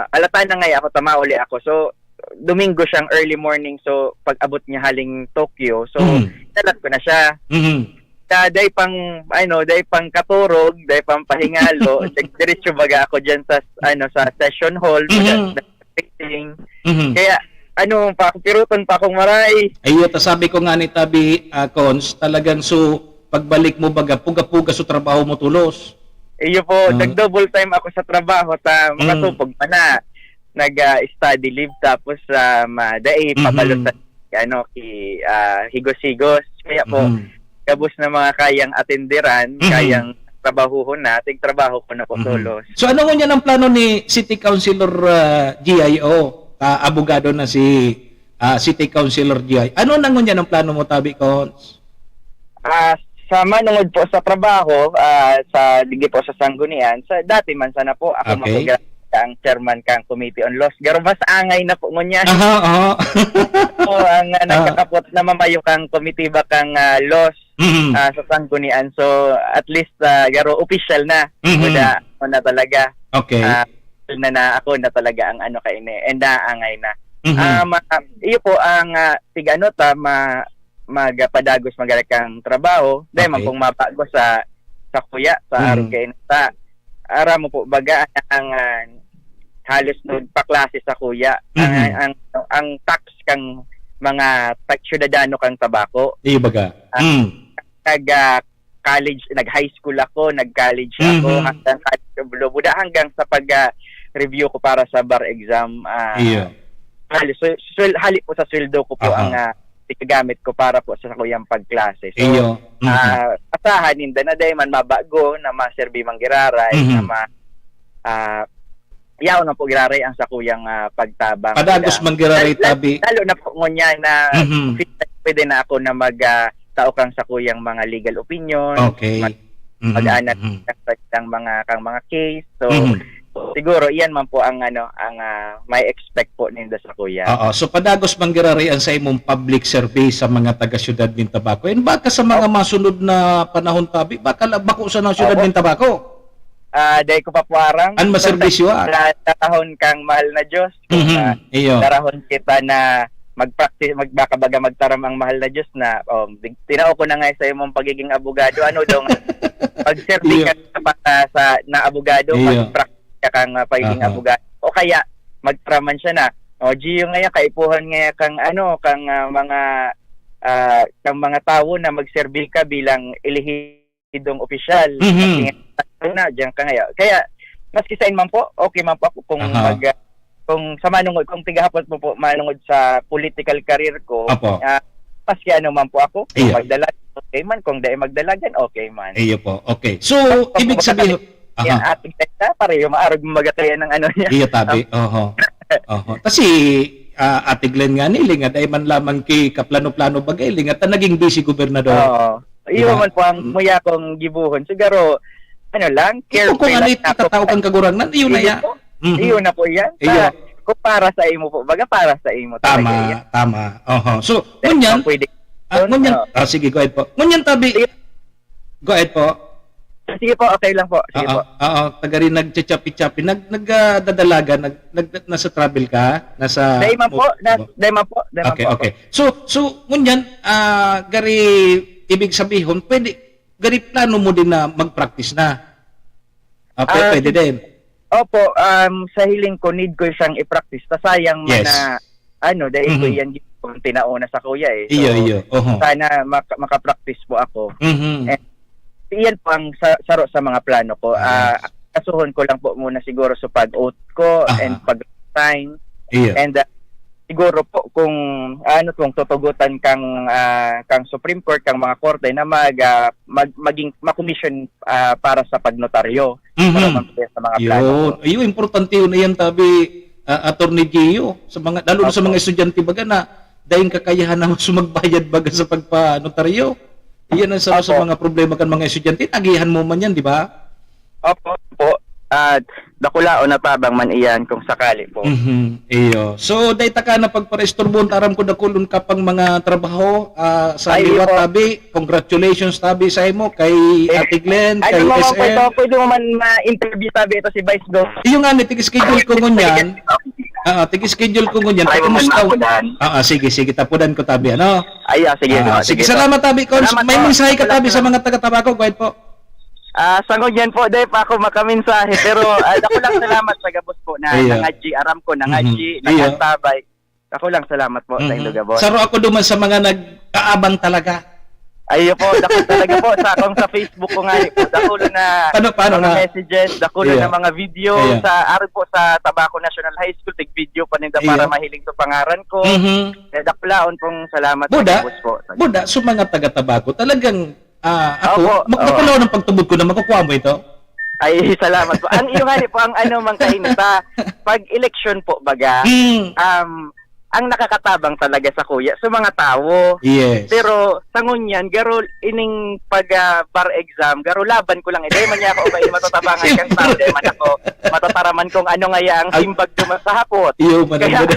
halata na nga ako, mauli ako. So Domingo siyang early morning, so pag abot niya haling Tokyo, so talat ko na siya. Day pang katurog, day pang pahingalo, diretso baga ako diyan sa sa session hall, kaya piruton pa akong maray. Ayo, sabi ko nga ni tabi, Cons, talagang pagbalik mo baga puga-puga sa trabaho mo tulos. Iyo po, nag-double time ako sa trabaho makatupog pa na. Nag-study leave tapos daay papalo sa higos-higos. Kaya po, gabos na mga kayang atenderan, kayang trabahuhon na, trabaho ko na po solos. So ano nga ang plano ni City Councilor GIO? Abogado na si City Councilor GIO. Ano nang nga ang plano mo, tabi, Cons? Sa manungod po sa trabaho, digi po sa Sanggunian, dati man sana po ako ang chairman kang Committee on Laws. Garo mas angay na po ngunyan. So, ang nagkakapot na mamayo kang committee ba kang laws sa Sanggunian. So, at least garo official na. Ako na talaga. Okay. Na ako na talaga ang kaine. And angay na. Iyo po ang magpadagos magalikang trabaho. Dahil man pong mapago sa kuya, sa araw kayo na ara mo po baga ang halos nagpaklase sa kuya ang tax kang mga syudadano kang tabako. Iyo baga. Nag-college, nag-high school ako, nag-college ako, hanggang sa pag-review ko para sa bar exam. Halos hali po sa sweldo ko po ang gamit ko para po sa kuyang pagklase. So, asahan hindi na dahil man mabago na ma-serve manggiraray na yaw na po giraray ang sa kuyang pagtabang. Padagos manggiraray tabi. Lalo na po ngunya na pwede na ako na tao kang sa kuyang mga legal opinion. Okay. Mag-aanat kang mga case. So siguro iyan man po ang may expect po ninda sa kuya. So padagos manggirarian sa imong public service sa mga taga-syudad ng Tabaco. And baka sa mga masunod na panahon tabi, baka bako sa syudad ng Tabaco. Dahil ko papuarang an maserbisyo darahon kang mahal na Diyos. Darahon kita na mag-practice, baka magtaram ang mahal na Diyos na tinao ko na nga sa imong pagiging abogado. Ano daw pag-serve ka para sa na abogado, mag-practice ka kang pagiging abogado. O kaya magtraman siya na Gio nga kaipuhan nga kang mga tao na magserbi ka bilang elihidong opisyal. Na diyan ka ngayon. Kaya maski sa man po, okay man po ako kung kung sa manungod, kung tigahapon po manungod sa political career ko, maski man po ako, kung magdala, okay man, kung dahil magdalagan, okay man. Iyo po, okay. So, ibig sabihin, yan, ating tekta, pareho maarog magatayan ng niya. Iyo tabi, Kasi, Ate Glenn nga niling, at ay man lamang kay kaplano-plano bagay, lingat na naging busy gobernador. Iyo man po ang muya kong gibuhon. Siguro, ano lang, Ito kung ano itatao kang kagurangnan, iyo na ya. Iyo na po yan. Iyo. Kung para sa imo po, baga para sa imo. Tama. So, ngunyan, sige, go ahead po. Ngunyan tabi, go ahead po. Sige po, okay lang po. Sige po. Taga rin nagchachapi-chapi, nagdadalaga, nasa travel ka, nasa... Dayman po. Okay. So, ngunyan, gari, ibig sabihin, gari plano mo din na mag-practice na. Pwede din. Opo, sa hiling ko, need ko siyang i-practice. Sayang man na, dahil ko yan yung tinauna sa kuya eh. So, iyo. Sana makapractice po ako. Iyan po ang saro sa mga plano ko. Kasuhon ko lang po muna siguro sa pag-oath ko and pag-sign. And siguro po kung kung tutugutan kang Supreme Court, kang mga korte na maging ma-commission para sa pagnotaryo. Para mag-test sa mga plano ko. Iyo, importante yun na yan, tabi, Attorney Gio, lalo na sa mga estudyante baga na dahil kakayahan na sumagbayad baga sa pagpa-notaryo. Iyan ang sa mga problema kan mga estudyante. Tagihan mo man yan, di ba? Opo. Dakulaon na tabang man iyan kung sakali po. Iyo. So, dahil ka na pagparestorbon, taram ko dakulon ka pang mga trabaho sa liwat tabi. Congratulations tabi sa imo kay Ate Glenn, kay SM. Pwede mo man ma-interview tabi ito si Vice Go. Iyo nga, tig-schedule ko ngunyan. Tig-schedule ko ngunyan. Kumusta? Sige, tapudan ko tabi. Ano? Sige, salamat tabi. May mensahe ka tabi sa mga taga-Tabaco. Go ahead po. Sangod yan po, dahil pa ako makaminsahe. Pero ako lang salamat sa gabos po na nangadji, aram ko, nangadji, nangastabay. Ako lang salamat po sa inyong gabos. Saro ako duman sa mga nagkaabang talaga. Ayo po, dako talaga po sa akong sa Facebook ko nga po. Dakulo na paano mga messages, dakulo na mga video sa aron po sa Tabaco National High School, tig-video pa ninda para mahiling to pangaran ko. Dakulaon pong salamat sa gabos po. Buda, sa mga taga-Tabaco, talagang ako, magpapalaw ng pagtubod ko na makukuha mo ito. Ay, salamat po. Ang iyo nga po, ang mang kainit pag-election po baga, ang nakakatabang talaga sa kuya, sa mga tao. Yes. Pero, sa ngunyan, garo, ining bar exam, garo laban ko lang, man niya ako, matatabangan kang tao, man ako, matataraman kong ano nga ang simbag duman sa hapot. Iyo, manang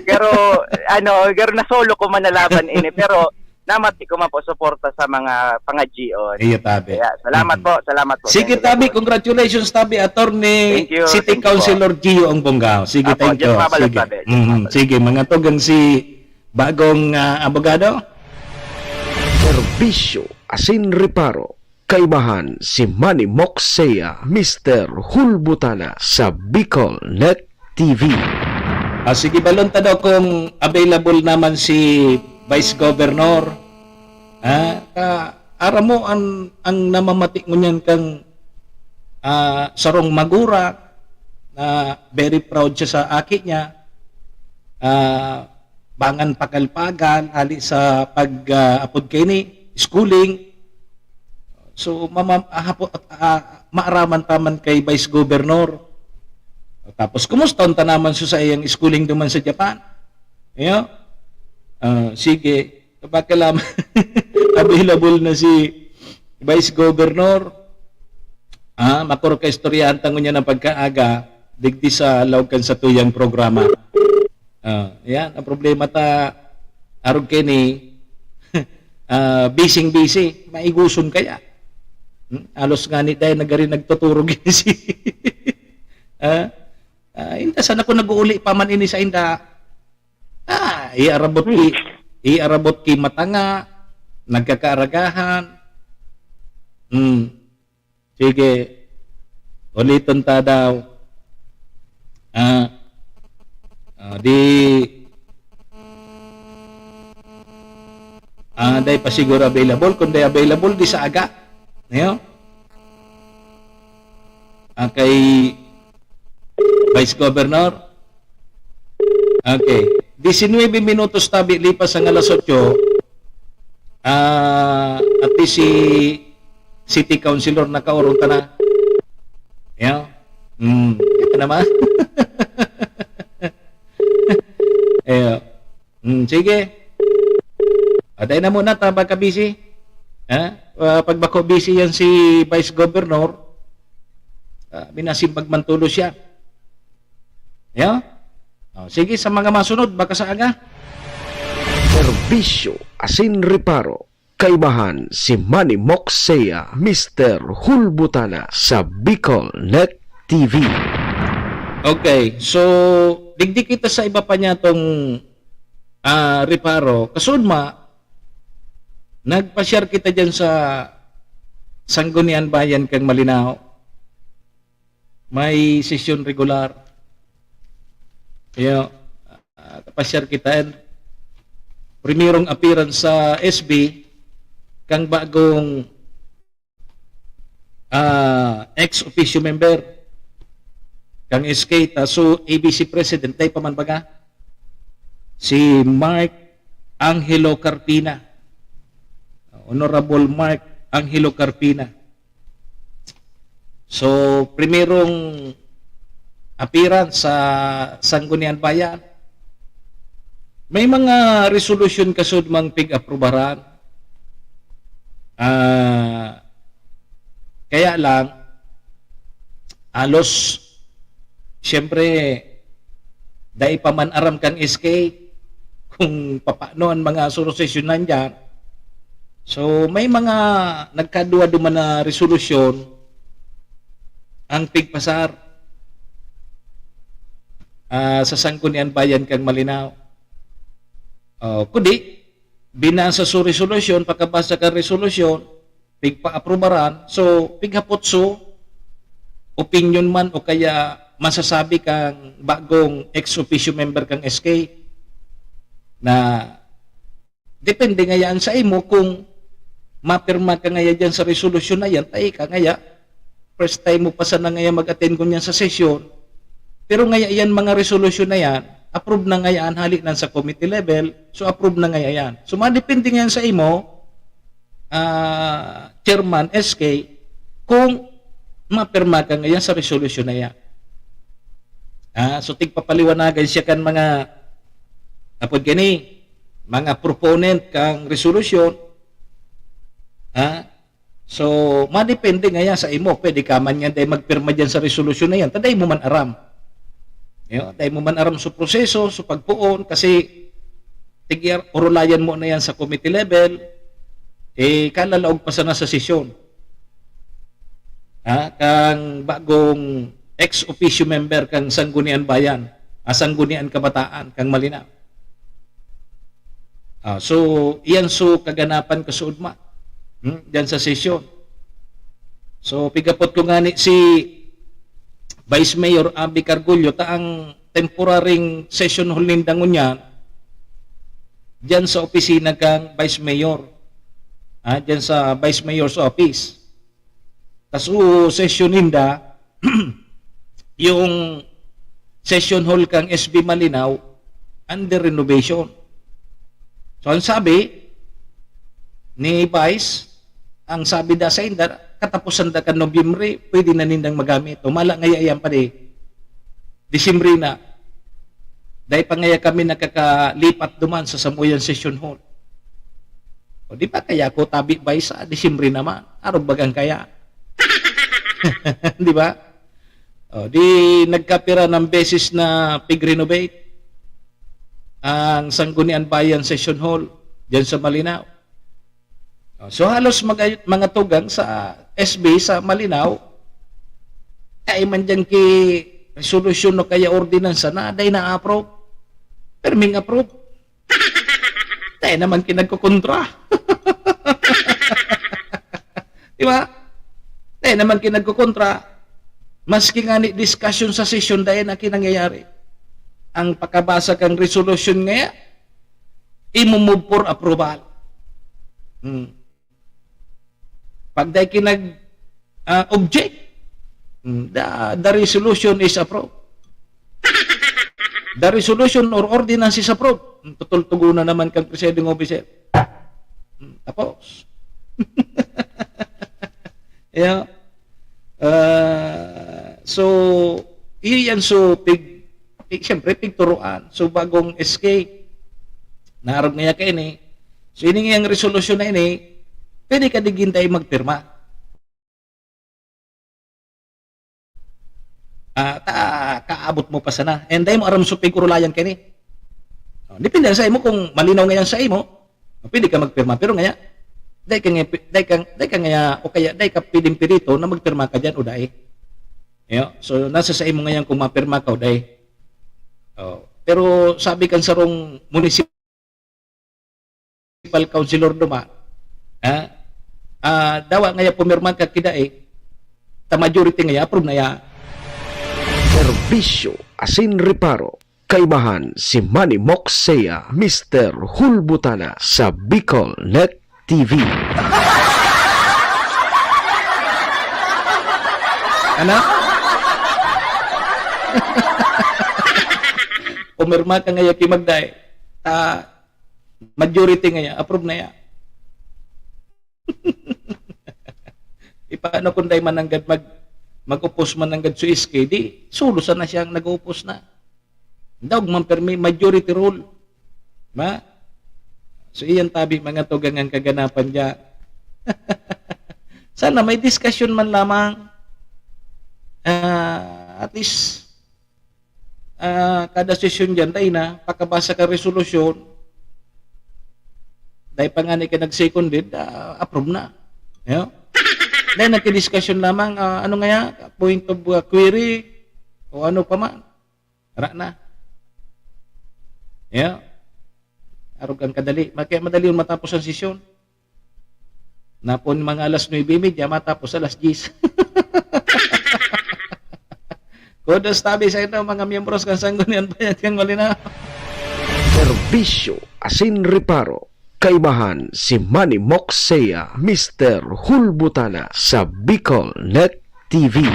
garo na solo ko manalaban pero, namati ko man po suporta sa mga pangadjion. Iyo, tabi. Salamat po. Sige, tabi. Congratulations, tabi. Attorney City Councilor Gio ang Bonggao. Sige, thank you. Sige, mga tugang si bagong abogado. Serbisyo, asin reparo. Kaibahan si Manny Moxea, Mr. Hulbutana sa Bicol Net TV. Sige, balonta daw kung available naman si Vice Governor. Aram mo ang namamati mo niyan kang Sarong Magura na very proud siya sa aki niya. Bangan pakalpagan hali sa pag-apod kini schooling. So maaraman taman kay Vice Governor. Tapos kumusta unta naman sa iyang schooling duman sa Japan? Ayo. Sige, kapag kailangan available na si Vice Governor, makuro ka istoryahan tango niya ng pagkaaga, digdi sa lawkan sa tuyang programa. Yan, ang problema arog kini, busy, maiguson kaya. Alos nga ni dahil nagtuturog yun si... Inda, sana ko nag-uuli pa man ini sa inda. Iarabot ki matanga, nagkakaaragahan. Sige, ulitin ta daw. Day pa siguro available. Kung day available, di sa aga. Ngayon? Kay Vice Governor. Okay. 19 minutos tabi lipas ang alas 8. At si City Councilor nakaurong ta na. Yan. Ito naman. Sige. Aday na muna, taba ka busy. pagbako busy yan si Vice Governor, binasimbag man tulo siya. Yeah? Sige, sa mga masunod, baka sa aga. Serbisyo asin reparo. Kaibahan si Manny Moxea, Mr. Hulbutana sa Bicol Net TV. Okay, so digdi kita sa iba pa niya tong reparo. Kasudma, nagpa-share kita dyan sa Sanggunian Bayan kang Malinao. May session regular. Kaya, pa-share kita. Primerong appearance sa SB kang bagong ex-officio member kang SK, so ABC President, tayo paman baga? Si Mark Angelo Carpina. Honorable Mark Angelo Carpina. So, primerong appearance sa Sanggunian Bayan. May mga resolution kasud mang pig-aprobaran. Kaya lang, alos, siyempre, dahil pa man aram kang SK, kung paano ang mga asosasyonan dyan. So, may mga nagkadua-duma na resolusyon ang pigpasar sa Sanggunian Bayan kang Malinao. Kundi, binasa sa resolusyon, pagkabasa ka resolusyon, pigpa-aprobaran, so pighapot so, opinion man o kaya masasabi kang bagong ex-officio member kang SK na depende nga yan sa imo kung mapirma ka nga yan sa resolusyon na yan, tayo ka nga ya, first time mo pa sana nga mag-attend ko niyan sa session, pero nga yan mga resolusyon na yan, approve na nga yan, halik na sa committee level, so approve na nga yan. So, madepende nga yan sa imo, Chairman SK, kung mapirma ka nga yan sa resolution na yan. So, tigpapaliwanagan siya kan mga, kapag gani, mga proponent kang resolution, so, madepende nga yan sa imo, pwede ka man yan dahil magpirma dyan sa resolution na yan, taday mo man aram. Dahil mo man aram sa proseso, sa pagpuon, kasi tigyan, urulayan mo na yan sa committee level, kalalaog pa sana sa sesyon. Kang bagong ex-officio member kang Sanggunian Bayan, Sanggunian Kabataan, kang Malinao. So, iyan so kaganapan kasuudma dyan sa sesyon. So, pigapot ko nga ni si Vice Mayor Abby Cargullo, taang temporaring session hall nindangon niya, dyan sa opisina kang Vice Mayor. Dyan sa Vice Mayor's office. Kaso session ninda, yung session hall kang SB Malinaw, under renovation. So, ang sabi ni Vice, ang sabi da sa inda, katapusan da ka Nobyembre, pwede na nindang magamit. Umala ngayon pa di. Disyembre na. Dahil pa ngaya kami nakakalipat duman sa Samuyan Session Hall. O di ba kaya ko tabi ba sa Disyembre naman? Araw bagang kaya. Di ba? O di nagkapira ng beses na pig-renovate ang Sanggunian Bayan Session Hall dyan sa Malinao. So halos mga tugang sa SB sa Malinao ay man dyan ki resolution no kaya ordinansa na day na-approve. Perming approve. Tayo naman kinagkukontra. Di ba? Tayo naman kinagkukontra. Maski nga ni discussion sa session dahil na kinangyayari. Ang pakabasa kang resolution nga imumove for approval. Pag dahil kinag-object, the resolution is approved. The resolution or ordinance is approved. Tutultugunan naman kang presiding officer. Tapos. Yeah. So, iyan so, siyempre, pigturuan. So, bagong SK, naarap nga kayo ni. So, ini ang resolution na ini, pwede ka digintay magpirma. Kaabot mo pa sana. And dahil mo aram suping kurulayan kini. Depende sa imo kung malinaw ngayon sa imo, pwede ka magpirma. Pero ngaya, dahil ka ngaya, o kaya dahil ka piling pirito na magpirma ka dyan o dahil. So, nasa sa imo ngayon kung mapirma ka o dahil. Pero sabi kan sarong municipal councilor duma, dawa ngaya pumirma ka kidai, ta majority ngaya approve na ya. Serbisyo asin reparo. Kaibahan si Manny Moxea, Mr. Hulbutana sa Bicol Net TV. Ano? Pumirma ka ngaya kimagday, majority ngaya approve na ya. Ipaano kung day mananggad mag-upos mananggad sa SK, di sulusan na siyang nag-upos na. Daw man permi majority rule. Ba? So iyan tabi mga tugangan kaganapan diya. Sana may discussion man lamang. At least kada session diyan tay na pakabasa ka resolusyon. Dahil pa nga ni ka nag-seconded, approve na. Dahil nagka-discussion lamang, ano nga ya, point of query, o ano pa man. Ara na. Arugan kadali. Kaya madali yung matapos ang sesyon. Napon mga alas 9:30, matapos alas 10. Kudos tabi sa ito, mga miyembros kan Sanggunian Bayad kang malinaw. Serbisyo asin reparo. Kaibahan si Manny Moxea, Mr. Hulbutana sa Bicol Net TV.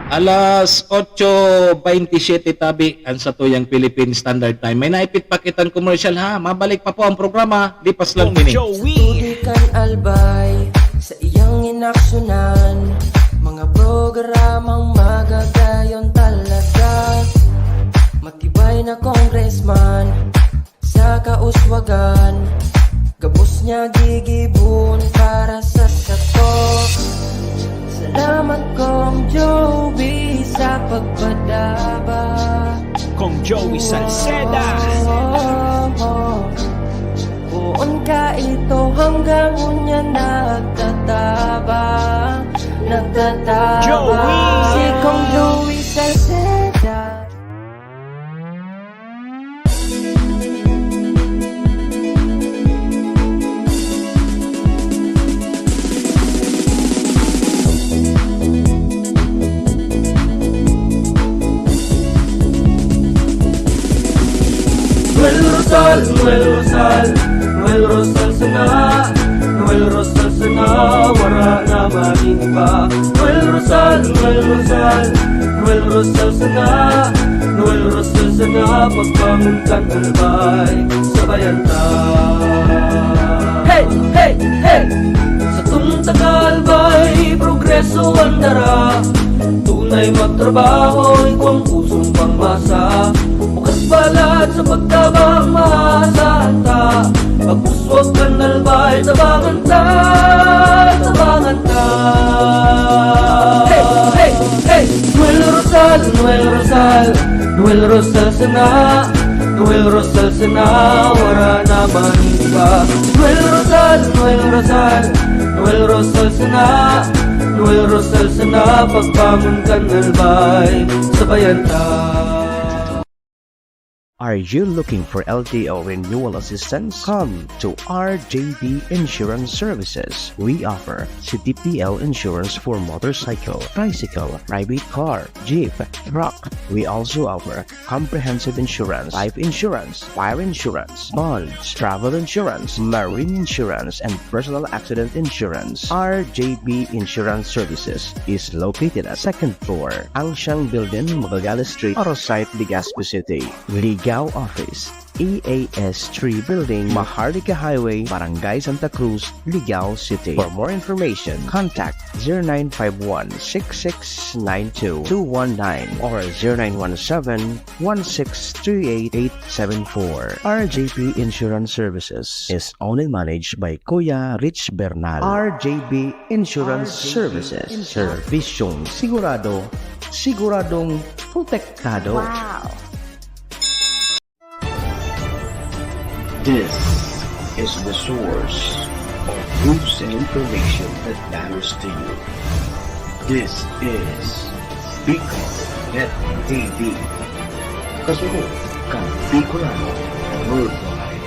Alas 8:27 tabi ang sa tuyang Philippine Standard Time. May naipit pa kitang commercial ha. Mabalik pa po ang programa. Lipas lang pini. Tudikan albay sa iyang inaksyonan, mga programang magagayon talaga. Matibay na congressman sa kauswagan, gabos niya gigibon para sa sato. Salamat kong Joey sa pagpadaba, kong Joey Salceda. Buon ka ito hanggang unya nagtataba. Joey! Si kong Joey Salceda. Noel Rosal sana, Noel Rosal sana, wala na mainiba. Noel Rosal sana, Noel Rosal sana, pagbangon kang albay, sabayan ta. Hey, hey, hey! Sa tumtakalbay, progreso ang dara, tunay magtrabaho, ikaw ang pusong pangmasa. Bukas balat sa pagtabang maasahan ta, pagpuswag ka nalbay, tabangan ta, tabangan ta. Hey, hey, hey! Noel Rosal, Noel Rosal, Noel Rosal sana, Noel Rosal sana, wala na maniba. Noel Rosal, Noel Rosal, Noel Rosal sana, Noel Rosal sana, pagbangon ka nalbay, sabayan ta. Are you looking for LTO renewal assistance? Come to RJB Insurance Services. We offer CTPL insurance for motorcycle, tricycle, private car, jeep, truck. We also offer comprehensive insurance, life insurance, fire insurance, bonds, travel insurance, marine insurance, and personal accident insurance. RJB Insurance Services is located at 2nd floor, Angshang Building, Magallanes Street, Orosite, Legazpi City. Office EAS3 Building, Maharlika Highway, Barangay Santa Cruz, Ligao City. For more information, contact 0951-6692-219 or 0917-1638874. RJB Insurance Services is owned and managed by Kuya Rich Bernal. RJB Insurance Services. Servisyong sigurado, siguradong protektado. Wow! This is the source of news and information that matters to you. This is Bicol Net TV. Kasunod kang Bicolano Worldwide.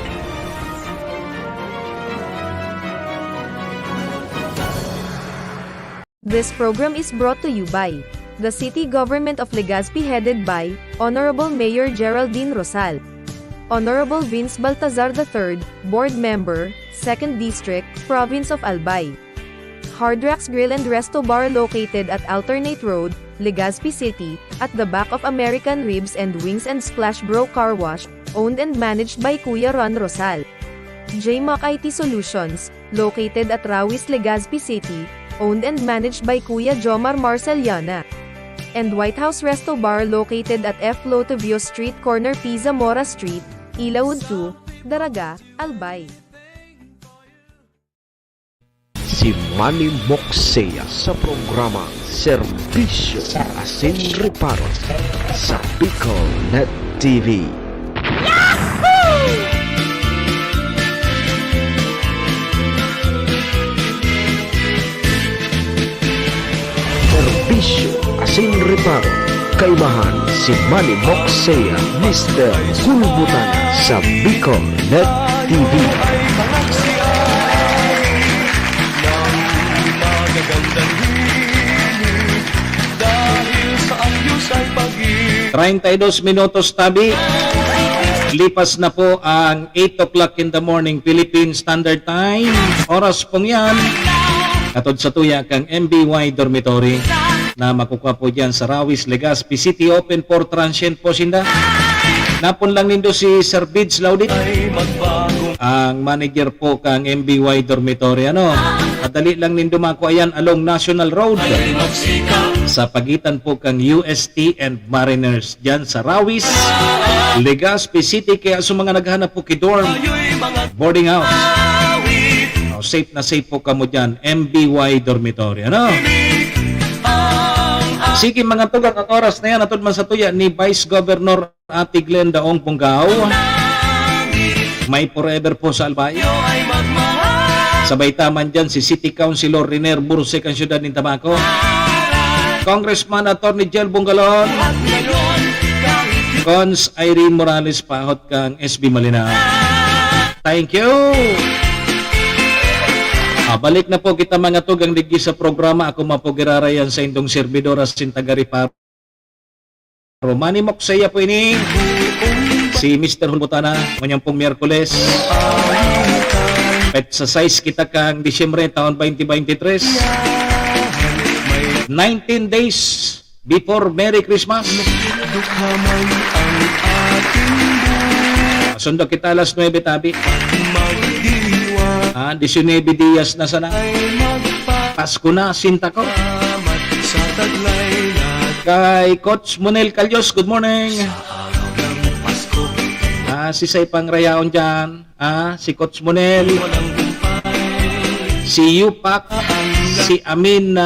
This program is brought to you by the City Government of Legazpi headed by Honorable Mayor Geraldine Rosal, Honorable Vince Baltazar III, Board Member, 2nd District, Province of Albay. Hardrax Grill and Resto Bar located at Alternate Road, Legazpi City, at the back of American Ribs and Wings and Splash Bro Car Wash, owned and managed by Kuya Ron Rosal. JMAC IT Solutions, located at Rawis, Legazpi City, owned and managed by Kuya Jomar Marceliana. And White House Resto Bar located at F. Lotavio Street Corner Pisa Mora Street, Ilaud 2, Daraga, Albay. Si Manny Moxea sa programa Serbisyo Asin Reparo sa Bicol Net TV. Serbisyo Asin Reparo, kaimahan si Manny Moxea, Mr. Hulbutana sa Bicol Net TV. 32 minutos tabi. Lipas na po ang 8 o'clock in the morning Philippine Standard Time. Oras pong yan. Katod sa tuya kang MBY Dormitory na makukuha po dyan sa Rawis, Legazpi City. Open for transient po sinda. Napon lang nindo si Sir Bids Laudit, ang manager po kang MBY Dormitory. Madali lang nindo makuha yan along National Road sa pagitan po kang UST and Mariners dyan sa Rawis, Legazpi City. Kaya sa mga naghanap po kidorm, boarding house, safe na safe po kamo dyan, MBY Dormitory. Sige mga tugang, ang oras na yan atod man sa tuya ni Vice Governor Ate Glenda Ong Punggao. May forever po sa Albay. Sabay taman dyan si City Councilor Riner Bursek ang siyudad ng Tabaco, Congressman Atty. Jel Bungalon, Cons Irene Morales Pahot kang SB Malinaw. Thank you. Balik na po kita mga tugang digdi sa programa. Ako mapogirarayan sa indong servidora Sintagariparo. Manny Moxea po ini. Si Mr. Hulbutana, ngayong pong Miyerkules. Exercise kita kang Disyembre taon 2023. 19 days before Merry Christmas. Sundo kita alas 9 tabi. 19 días na sana. Pasko na, sinta ko. Kay Coach Monel Calyos, good morning. Si Saipang Rayaon dyan. Si Coach Monel. Si Yupak. Si Amin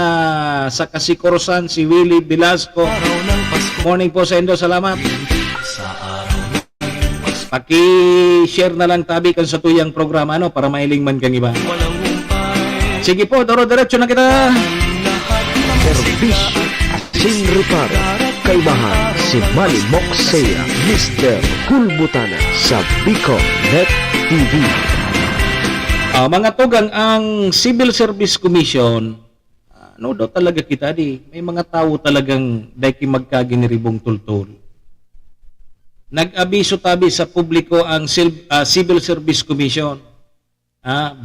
sa Kasikurusan. Si Willie Velasco. Morning po sa Indo, salamat. Paki-share na lang tabi kan sa tuyang programa para mailing man kang iba. Sige po, doro-diretso na kita. Serbisyo Asin Reparo, kaimahan si Manny Moxea, Mr. Hulbutana sa Bicol Net TV. Mga tugang, ang Civil Service Commission, no daw talaga kita may mga tao talagang dahil magkaginiribong tultul. Nag-abiso tabi sa publiko ang Civil Service Commission,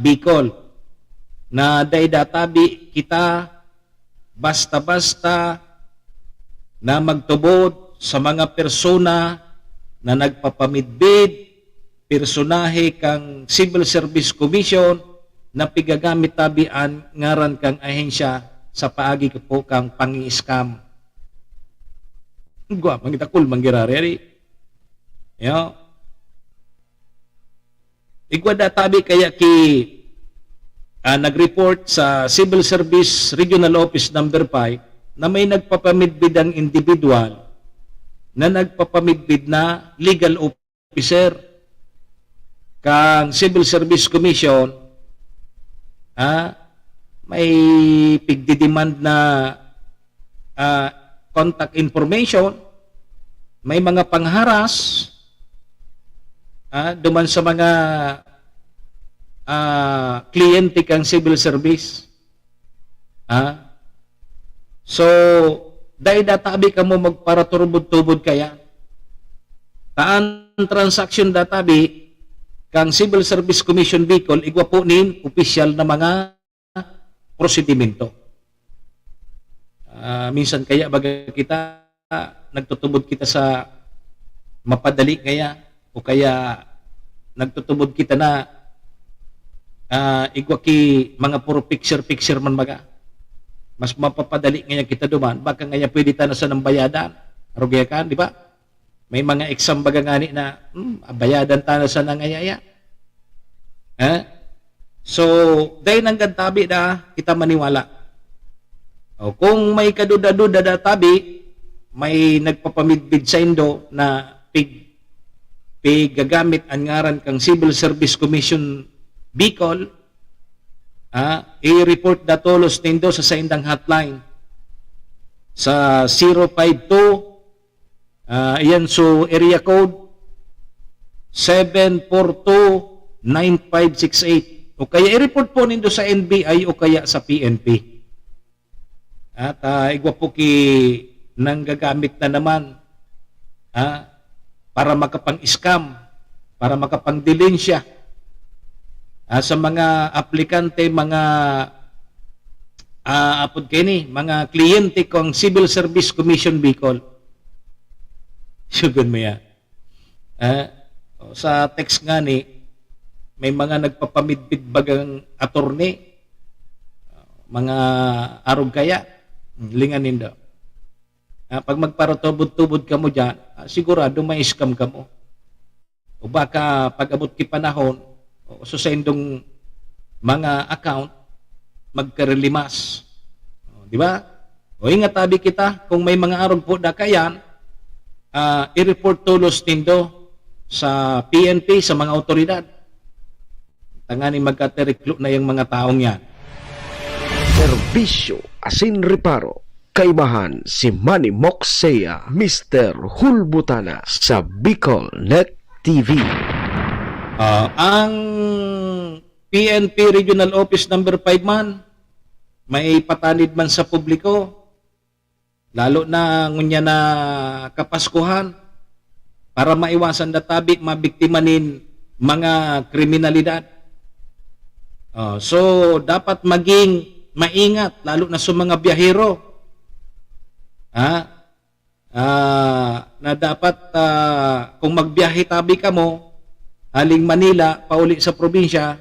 Bicol, na daida tabi kita basta-basta na magtubod sa mga persona na nagpapamidbid personahe kang Civil Service Commission na pigagamit tabian ngaran kang ahensya sa paagi ko po kang pangi-scam. Gwa, mangitakul, manggirari. Yo. Igwa databi kaya ki nag-report sa Civil Service Regional Office number 5 na may nagpapamidbidang individual na nagpapamidbid na legal officer kang Civil Service Commission may pigdidemand na contact information, may mga pangharas duman sa mga kliyente kang civil service. So, dahil databi ka mo magparaturubod-tubod kaya, taan transaction databi kang Civil Service Commission Bicol, igwa po nin opisyal na mga prosedimento. Minsan kaya baga kita, nagtutubod kita sa mapadali kaya, o kaya nagtutubod kita na igwa ki mga puro picture man baga. Mas mapapadali ngayon kita duman, baka ngayon pwede tayo sa ng bayadan. Arugya ka, di ba? May mga exam baga ngani na, bayadan tayo sa nangayaya. So, dahil nang gantabi na, kita maniwala. O, kung may kaduda-duda na tabi, may nagpapamidbid sa indo na gagamit ang ngaran kang Civil Service Commission Bicol, i-report na tolos nindo sa saindang hotline sa 052 iyan so area code 742-9568 o kaya i-report po nindo sa NBI o kaya sa PNP. At igwa po ki nang gagamit na naman para makapang-scam, para makapang-dilensya sa mga aplikante, mga mga kliyente kong Civil Service Commission Bicol. Sugun mo yan. Sa text nga ni, may mga nagpapamidbid bagang attorney, mga arog kaya, linganin daw. Pag magparatubod-tubod ka mo dyan, sigurado may scam ka mo. O baka pag abot ki panahon, so sa indong mga account, magkarelimas. Di ba? O ingat tabi kita, kung may mga arog po na kayan, i-report tulos nindo sa PNP, sa mga otoridad. Tangani magkateriklo na yung mga taong yan. Serbisyo asin reparo. Kaibahan si Manny Moxea, Mr. Hulbutana sa Bicol Net TV. Ang PNP Regional Office number 5 man, may patanid man sa publiko, lalo na ngunya na kapaskuhan, para maiwasan databi, mabiktimanin mga kriminalidad. So, dapat maging maingat, lalo na sa mga biyahero. Na dapat kung magbiyahe tabi ka mo, aling Manila, pauli sa probinsya,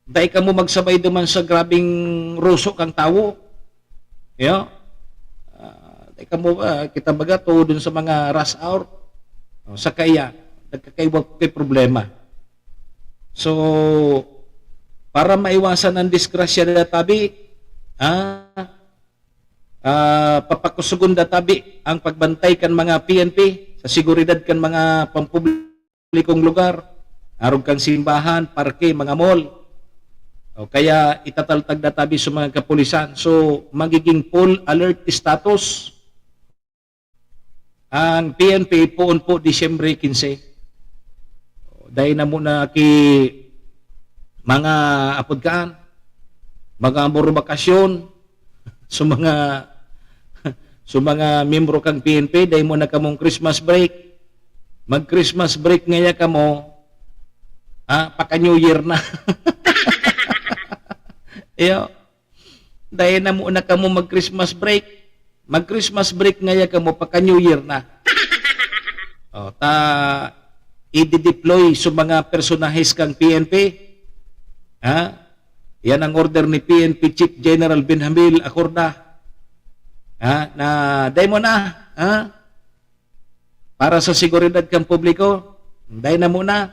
dahil ka mo magsabay duman sa grabing ruso kang tawo. Dahil ka mo, kita baga to dun sa mga rush hour, sa kaya, nagkakaiwag kay problema. So, para maiwasan ang disgrasya na tabi, papakusugon na tabi ang pagbantay kan mga PNP, sa seguridad kan mga pampublikong lugar, arog kang simbahan, parke, mga mall, o kaya itataltag na tabi sa mga kapulisan. So, magiging full alert status ang PNP poon po Disyembre 15. Dahil na muna ki mga apodkaan, mga bakasyon, sa mga membro kang PNP, dahil mo na kamong Christmas break. Mag-Christmas break ngaya kamo, paka-New Year na. Dahil na muna kamo mag-Christmas break. Mag-Christmas break ngaya kamo, paka-New Year na. i-deploy sa mga personahes kang PNP. Yan ang order ni PNP Chief General Benhamil Acorda. Na dahil mo na, para sa seguridad kang publiko, dahil na muna,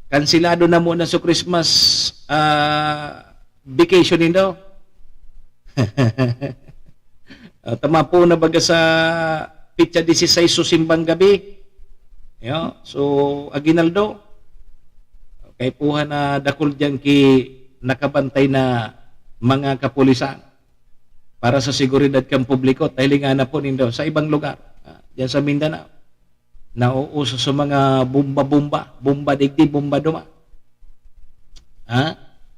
kansilado na muna sa Christmas vacation nindo. Tama po na baga sa pitsa 16 so simbang gabi. So, Aguinaldo, kay puha na dakol dyan nakabantay na mga kapulisan para sa seguridad kang publiko. Tailingan na po nindo sa ibang lugar. Diyan sa Mindanao. Nauuso sa mga bomba digdi, bomba duma.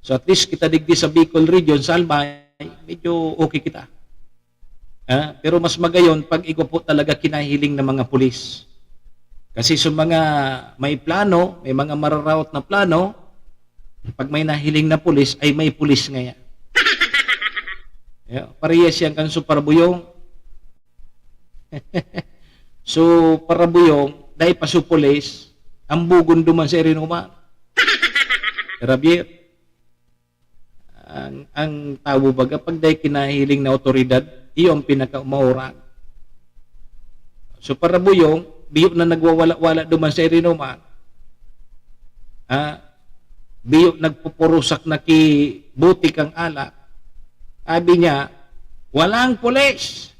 So at least kita digdi sa Bicol region, sa Albay, medyo okay kita. Pero mas magayon pag ikaw po talaga kinahiling ng mga pulis. Kasi sa mga may plano, may mga mararawat na plano, pag may nahiling na pulis, ay may pulis ngayon. Parehas yan kang superbuyong. So, parabuyong, dahil pa sa pulis, ang bugon duman sa irinuma. Rabier. Ang tao baga, pag dahil kinahiling na otoridad, iyon ang pinaka-umaurang. So, parabuyong, biyo na nagwawala-wala duman sa irinuma, biyo nagpupurusak na buti kang alak, sabi niya, walang pulis.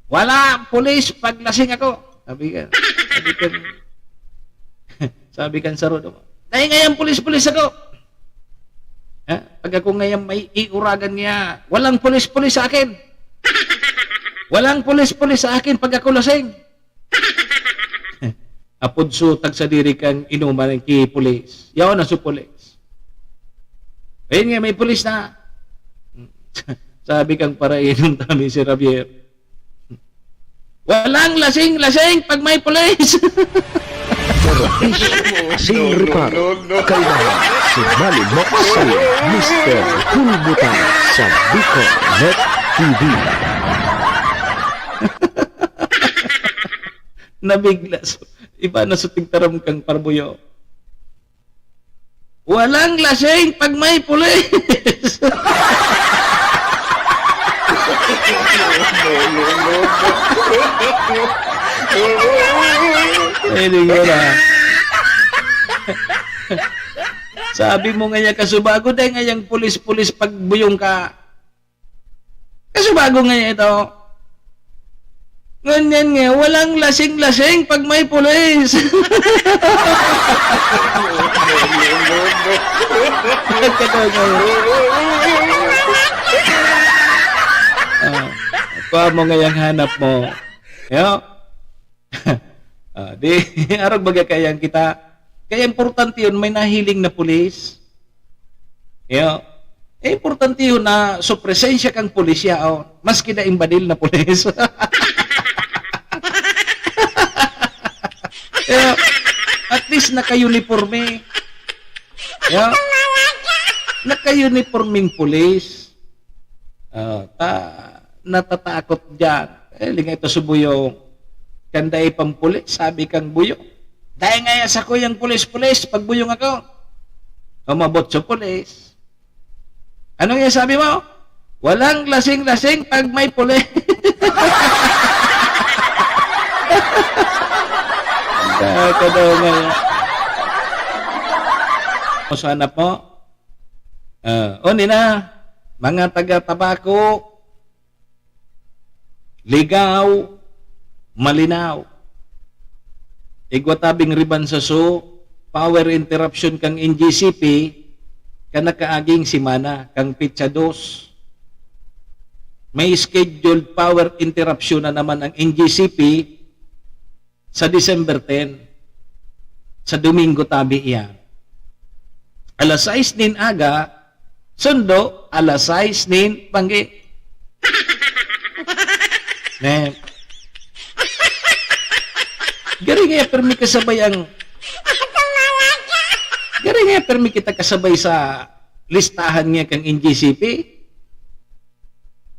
Wala pulis pag lasing ako. Sabi kan sa rodo. Dahil ngayon pulis-pulis ako. Pag ako ngayon may iuragan niya, walang pulis-pulis sa akin. Walang pulis-pulis sa akin pag ako lasing. Apod so tag sa diri kang inuman ng pulis. Yaw na sa pulis. Ayun nga, may pulis na. Sabi kang parainon tami si Javier. Walang lasing-lasing pag may pulis. Sing Reparo, kailangan si Manny Moxie, Mr. Hulbutan sa Bicol Net TV. Nabigla. Iba na sa tigtaram kang parbuyo. Walang lasing pag may pulis. Sabi mo nga kasubago dahil ngayang pulis-pulis pag buyong ka. Kasubago nga ito. Ganyan nga, walang lasing-lasing pag may pulis. Kuha mo ngayang hanap mo. Di, arag baga kayang kita. Kaya importante yun, may nahiling na pulis. Importante yun na so presensya kang pulisya. Maski na imbadil na pulis. At least naka-uniforme. Naka-uniforming pulis. Natatakot dyan. Lingay ito sa buyong. Kanday pang pulis, sabi kang buyong. Dahil nga sa ko yung pulis-pulis, pag buyong ako, umabot sa pulis. Anong yung sabi mo? Walang lasing-lasing pag may pulis. Kadaw ngayon. Sa hanap mo? Na, mga taga-tabako, ligaw, malinaw. Igwatabing riban sa power interruption kang NGCP, kanakaaging simana, kang pitsa 2. May scheduled power interruption na naman ang NGCP sa December 10. Sa Domingo tabi iyan. Alas 6 nin aga, sundo, alas 6 nin panggi. Gari nga permi kasabay ang gari nga permi kita kasabay sa listahan nga kang NGCP.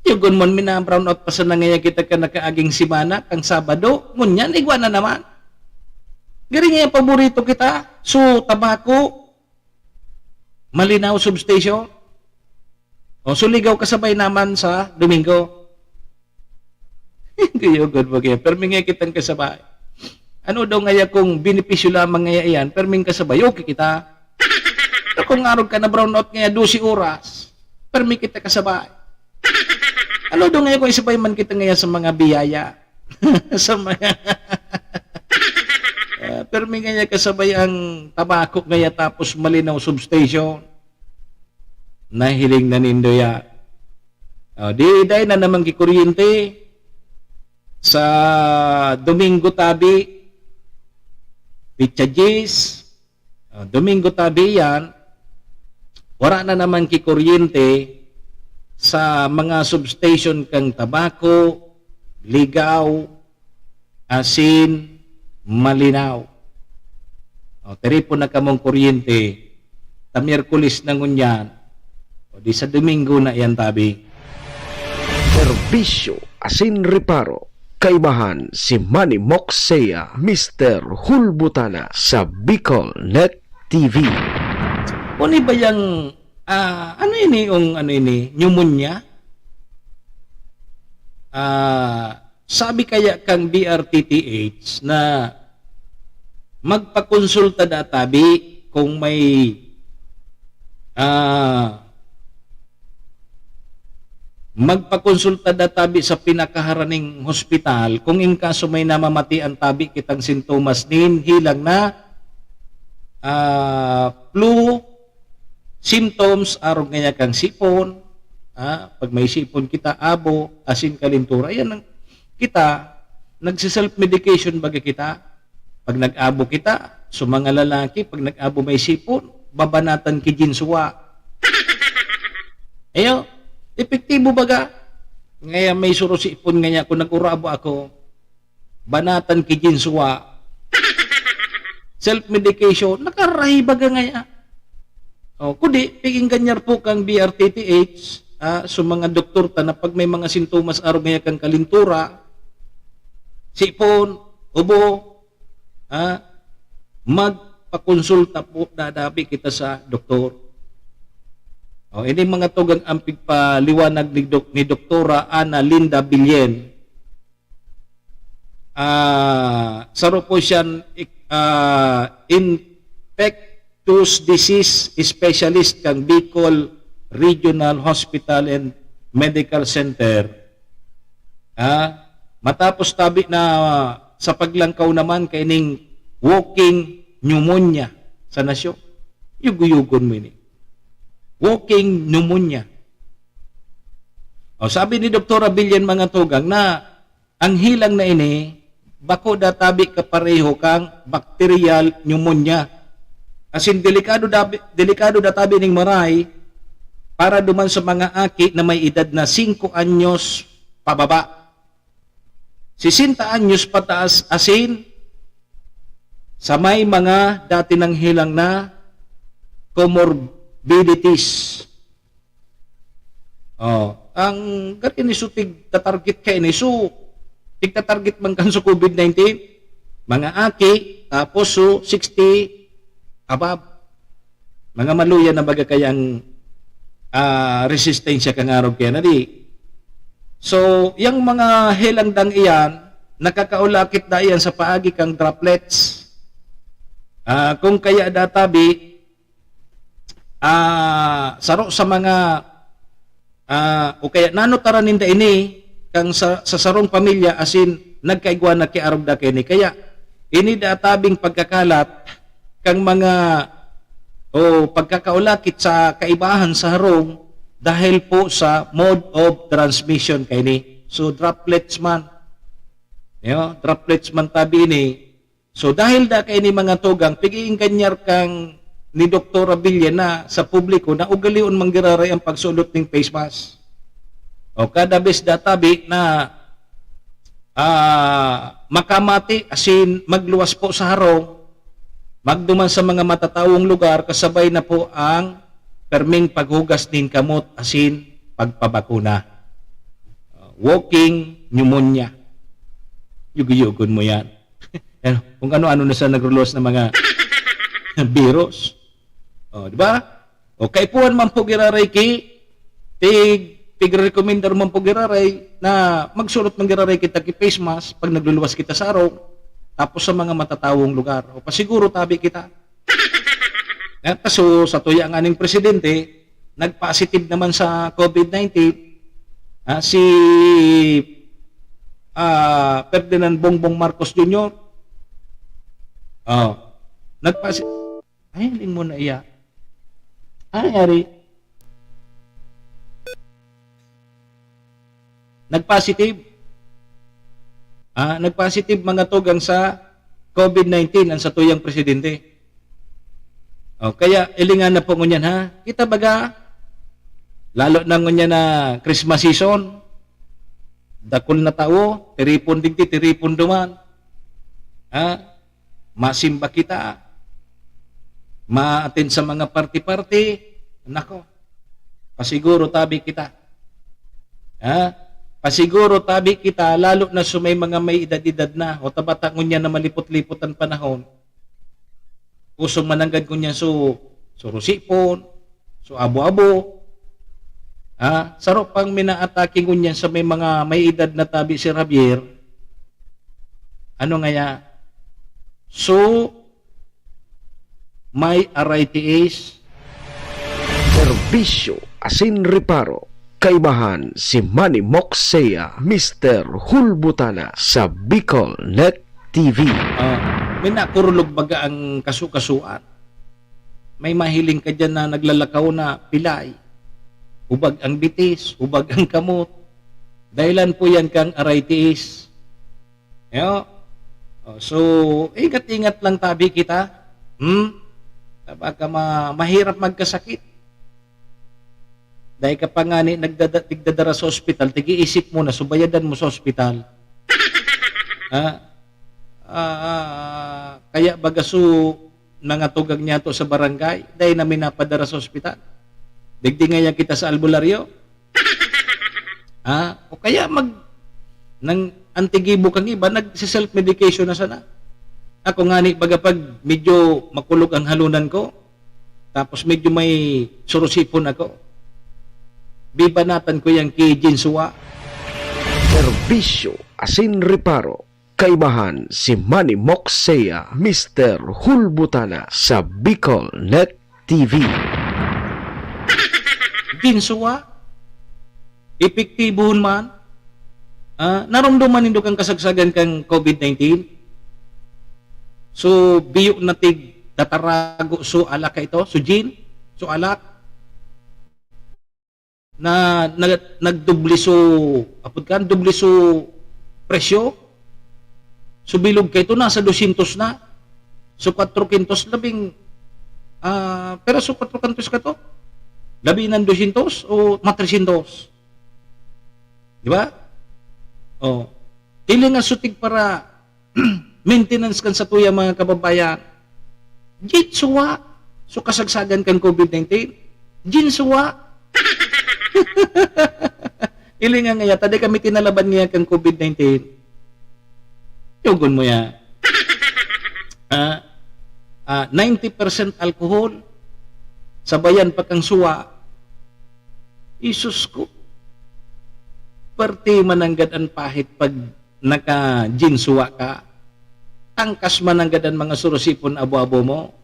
Yugon mon mina brown out pa sa nangaya kita ka nakaaging simana kang Sabado, ngunyan igwa na naman. Gari nga yung paborito kita, so tabako, Malinaw substation. O suligaw kasabay naman sa Domingo. Hindi yung good bagay. Perming kitang kasabay. Ano daw ngaya kung benepisyo lamang ngaya yan, perming kasabay, okay kita. Pero kung arog ka na brown out ngaya 12 oras, perming kita kasabay. Ano daw ngaya kung isabay man kita ngaya sa mga biyaya? Sa mga... perming ngaya kasabay ang tabako ngaya tapos Malinaw substation. Nahiling na nindo ya. Di day na naman kikuryente sa Domingo tabi Pichagis. Domingo tabi yan, wala na naman kikuryente sa mga substation kang tabako, ligaw, asin, Malinaw. Teri po na kamong kuryente, ta Miyerkules na ngunyan, di sa Domingo na yan tabi. Serbisyo asin reparo. Kaibahan si Manny Moxea, Mr. Hulbutana sa Bicol Net TV. Kung ba yung, ano ini yung, pneumonia? Sabi kaya kang BRTTH na magpakonsulta databi kung may magpakonsulta databi sa pinakaharaning hospital kung in kaso may namamati ang tabi kitang sintomas nin hilang na flu symptoms arog nga kang sipon, pag may sipon kita abo, asin kalintura, yan ang kita nagsi-self medication baga kita. Pag nag-abo kita, so mga lalaki pag nag-abo may sipon, babanatan ki jinsuwa. Ayo, epektibo baga. Ngaya may suro sipon nga kung nag-urabo ako, banatan ki jinsuwa. Self-medication, nakarahi baga ngaya. Kundi, piging ganyar po kang BRTTH, so mga doktor ta na pag may mga sintomas araw ngaya kang kalintura, sipon, ubo, magpakonsulta po dadabi kita sa doktor. Ini mga tugang ang pagpaliwanag ni Doktora Ana Linda Bilyen. Saro po siya infectious disease specialist kang Bicol Regional Hospital and Medical Center. Matapos tabi na sa paglangkaw naman kaining walking pneumonia sa nasyo. Yuguyugon mo ini. Walking pneumonia. Sabi ni Dr. Bilyen mga tugang na ang hilang na ini bako databi kapareho kang bacterial pneumonia. Asin delikado databi ning maray para duman sa mga aki na may edad na 5 anyos pababa. 60 anyos pataas asin sa may mga dati nang hilang na comorbidities. Ang gatin iso tig-target ka ini. So, tig-target man kan sa COVID-19, mga aki, tapos so 60 above. Mga maluya na baga kayang resistensya kang araw kaya na di. So, yung mga hilang dang iyan, nakakaulakit na iyan sa paagi kang droplets. Kung kaya databi, saro sa mga, o kaya nanotaranin da ini, kang sa sarong pamilya, asin nagkaigwa na kiarog da kini. Kaya, ini databing pagkakalat, kang mga, pagkakaulakit sa kaibahan sa harong, dahil po sa mode of transmission kini. So droplets man. Droplets man tabi ini. So dahil da kay ni mga tugang pigiing kanyar kang ni Dr. Bilyen na sa publiko na ugalion manggiraray ang pagsulot ning face mask. Kada bes databi na makamati asin magluwas po sa harong, magduman sa mga matatawong lugar kasabay na po ang perming paghugas din kamot asin pagpabakuna. walking pneumonia. Yugi-yugon mo yan. Kung ano-ano na sa nagrulos ng mga virus. Di ba? O kaipuan man po giraray tig-recommender man po giraray na magsulot man giraray kita ki face mask pag nagluluwas kita sa araw, tapos sa mga matatawong lugar. O pasiguro tabi kita. Kaso sa tuya ang aning presidente, nag-positive naman sa COVID-19, si Ferdinand Bongbong Marcos Jr. Nag-positive. Ay, hindi mo na iya. Ari. Nag-positive. Nag-positive mga tugang sa COVID-19 ang sa tuyang presidente. Kaya ilingan na po ngunyan ha. Kita baga, lalo na ngunyan na Christmas season, dakol na tao, tiripon digdi, tiripon duman. Masimba kita. Ma-attend sa mga party-party. Nako, pasiguro tabi kita. Pasiguro tabi kita, lalo na sumay mga may edad-edad na, o tabata ngunyan na malipot-lipot ang panahon. Usong mananggad ngunyan so rusipon, so abo-abo. Sarap pang minaatake ngunyan sa may mga may edad na tabi si Javier. Ano ngaya? So, may arthritis, serbisyo asin reparo kaibahan si Manny Moxea, Mr. Hulbutana sa Bicol Net TV. May nakurulog baga ang kasukasuan. May mahiling ka dyan na naglalakaw na pilay. Ubag ang bitis, ubag ang kamot. Dahilan po yan kang arthritis. So, ingat-ingat lang tabi kita. Baka mahirap magkasakit. Dahil ka pa nga nagdadara sa ospital, tigi-isip mo na, subayadan mo sa ospital. Kaya bagaso nangatugag niya to sa barangay, dahil namin napadara sa ospital. Digdingayan kita sa albularyo. O kaya nang antigibo kang iba, nag-self-medication na sana. Ako nga ni, baga pag medyo makulog ang halunan ko, tapos medyo may surusipon ako, bibanatan ko yung kay Jinsua. Serbisyo asin reparo kaibahan si Manny Moxea, Mr. Hulbutana sa Bicol Net TV. Jinsua, epektibohon man, narumduman nindo kang kasagsagan kang COVID-19. So, biyok natig tatarago so alak ka ito, so gin, so alak, na nagdubli so, dubli so presyo, so bilog ka ito, nasa 200 na, so 400 labing, pero so 400 ka to, labi ng 200 o 300. Di ba? Ilingan sutig para maintenance kan sa tuya mga kababayan. Jinsuwa. So kasagsagan kan COVID-19. Jinsuwa. Ilingan nga yata, di kami tinalaban niya kan COVID-19. Yugon mo yan. 90% alcohol. Sabayan pa kang suwa. Isus ko. Parte mananggad ang pahit pag naka-jinsuwa ka. Angkas mananggad ang mga surusipon abo-abo mo.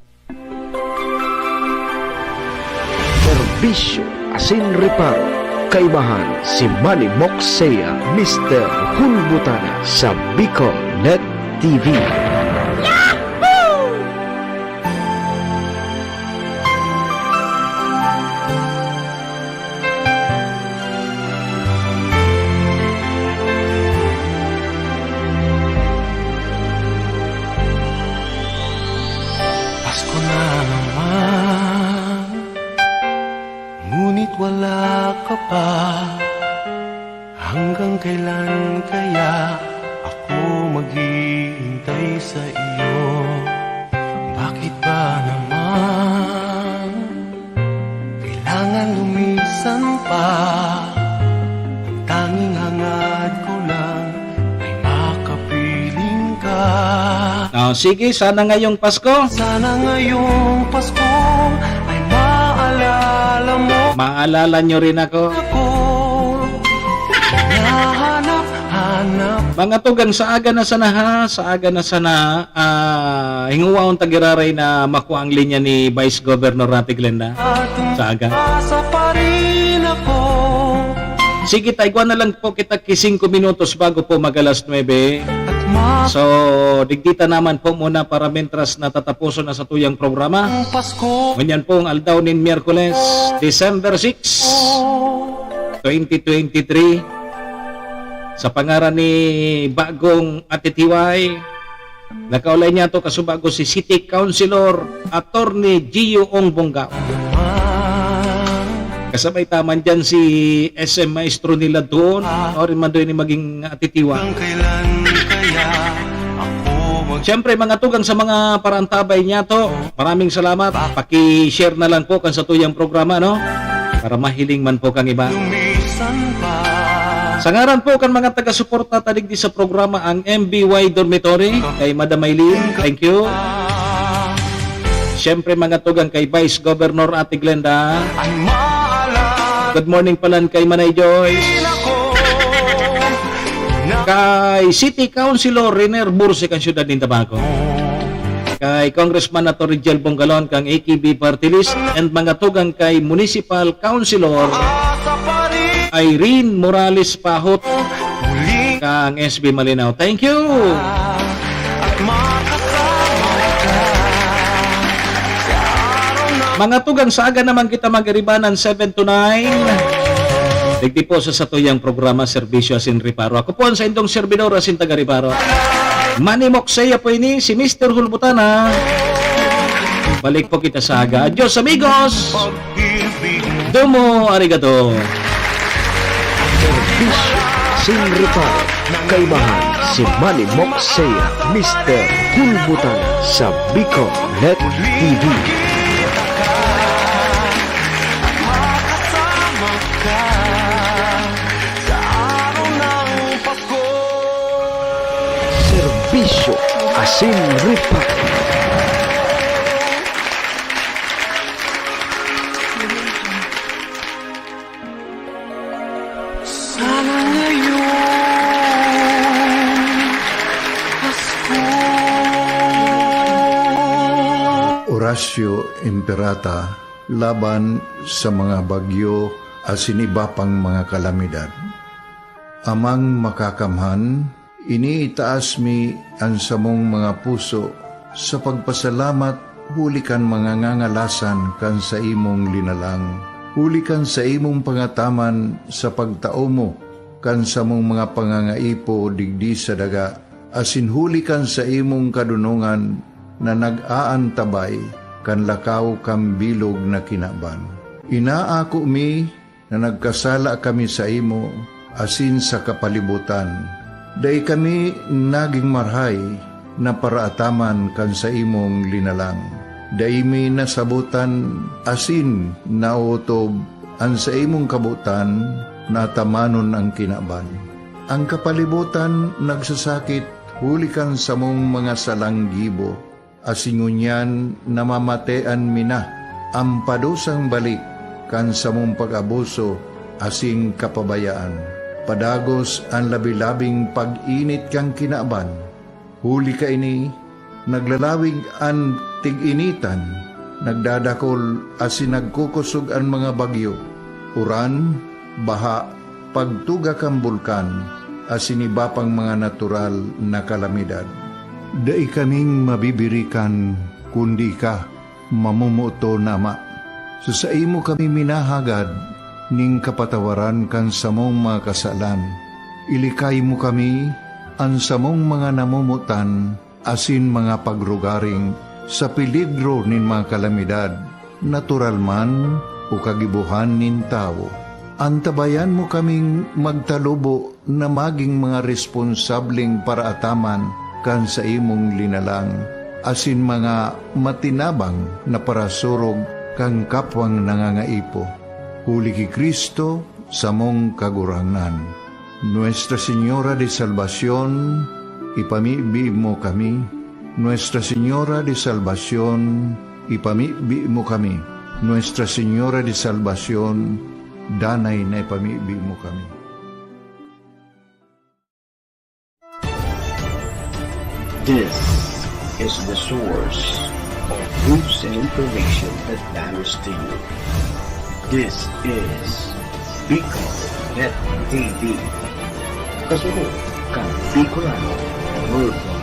Serbisyo asin reparo kaibahan si Manny Moxea, Mr. Hulbutana sa Bicol Net TV. Pasko na naman, ngunit wala ka pa. Hanggang kailan kaya ako maghihintay sa iyo? Bakit ba naman kailangan lumisan pa? Ang tanging hangarin Sige, sana ngayong Pasko. Sana ngayong Pasko ay maalala mo Maalala nyo rin ako. Nahanap Mga tugang sa aga na sana ha, sa aga na sana, hinguwaon tagiraray na makuha ang linya ni Vice Governor Rafi Glenda. Sa aga. Asa pa rin ako. Sige, taigwan na lang po kita 5 minutos bago po mag-alas 9. So, digdita naman po muna para mentras natatapuson na sa tuyang programa. Ganyan po ang aldaw nin Miyerkules, December 6, 2023. Sa pangaran ni Bagong Atitiway, nakaulay niya to kasubago si City Councilor Attorney Gio Ong Bonggao. Kasabay taman dyan si SM Maestro nila doon, o rin man doon ni maging Atitiway. Siyempre mga tugang sa mga parantabay niya to, maraming salamat. Paki-share na lang po kan sa tuyang programa, no? Para mahiling man po kang iba. Sa ngaran po kan mga taga-suporta talig di sa programa ang MBY Dormitory kay Madam Maylene, thank you. Siyempre mga tugang kay Vice Governor Ate Glenda. Good morning pala kay Manay Joyce. Kay City Councilor Riner Burse kang siyudad ng Tabaco. Kay Congressman Ato Rigel Bongalon kang AKB Party List, and mga tugang kay Municipal Councilor Irene Morales Pahot kang SB Malinaw. Thank you! Mga tugang sa aga naman kita mag-iribanan 7 to 9. Digdi po sa satuyang programa Servisyo Asin Riparo. Ako po ang sa indong servidor Asin Taga Riparo. Manny Moxeya po ini, si Mr. Hulbutana. Balik po kita sa aga. Adios amigos! Domo arigato! Servisyo Asin Riparo. Kaibahan si Manny Moxeya, Mr. Hulbutana sa Bicol Net TV. Servisyo Asin Riparo. Sana ngayon Pasko. Horacio Imperata laban sa mga bagyo asin iba pang mga kalamidad. Amang makakamhan, iniitaas mi ang samong mga puso sa pagpasalamat hulikan mga ngangalasan kan sa imong linalang. Hulikan sa imong pangataman sa pagtao mo kan sa mong mga pangangaipo digdi sa daga. Asin hulikan sa imong kadunungan na nag-aantabay kan lakaw kam bilog na kinaban. Inaako mi na nagkasala kami sa imo asin sa kapalibutan. Day kami naging marhay na paraataman kan sa imong linalang. Day mi nasabutan asin nautob ang sa imong kabutan na tamanon ang kinaban. Ang kapalibutan nagsasakit hulikan sa mong mga salanggibo. Asingunyan namamatean mina ang padusang balik kan sa mong pag-abuso asing kapabayaan. Padagos ang labi-labing pag-init kang kinaban. Huli ka ini, naglalawig ang tig-initan, nagdadakol asin nagkukusog ang mga bagyo. Uran, baha, pagtuga kang bulkan, asin iba pang mga natural na kalamidad. Dai kaming mabibirikan, kundi ka, mamumuto nama. Sa imo kami minahagad, ning kapatawaran kan samong mga kasalan. Ilikay mo kami, ang samong mga namumutan, asin mga pagrugaring, sa peligro nin mga kalamidad, natural man o kagibuhan nin tao. Antabayan mo kaming magtalubo na maging mga responsableng paraataman kan sa imong linalang, asin mga matinabang na parasurog kang kapwang nangangaipo. Huli ki Kristo sa mong kaguranan. Nuestra Señora de Salvación, ipamibi mo kami, Nuestra Señora de Salvación, ipamibi mo kami. Nuestra Señora de Salvación, danay na ipamibi mo kami. This is the source of news and information that matters to you. This is Bicol Net TV. Kasunod kang Bicolano Worldwide.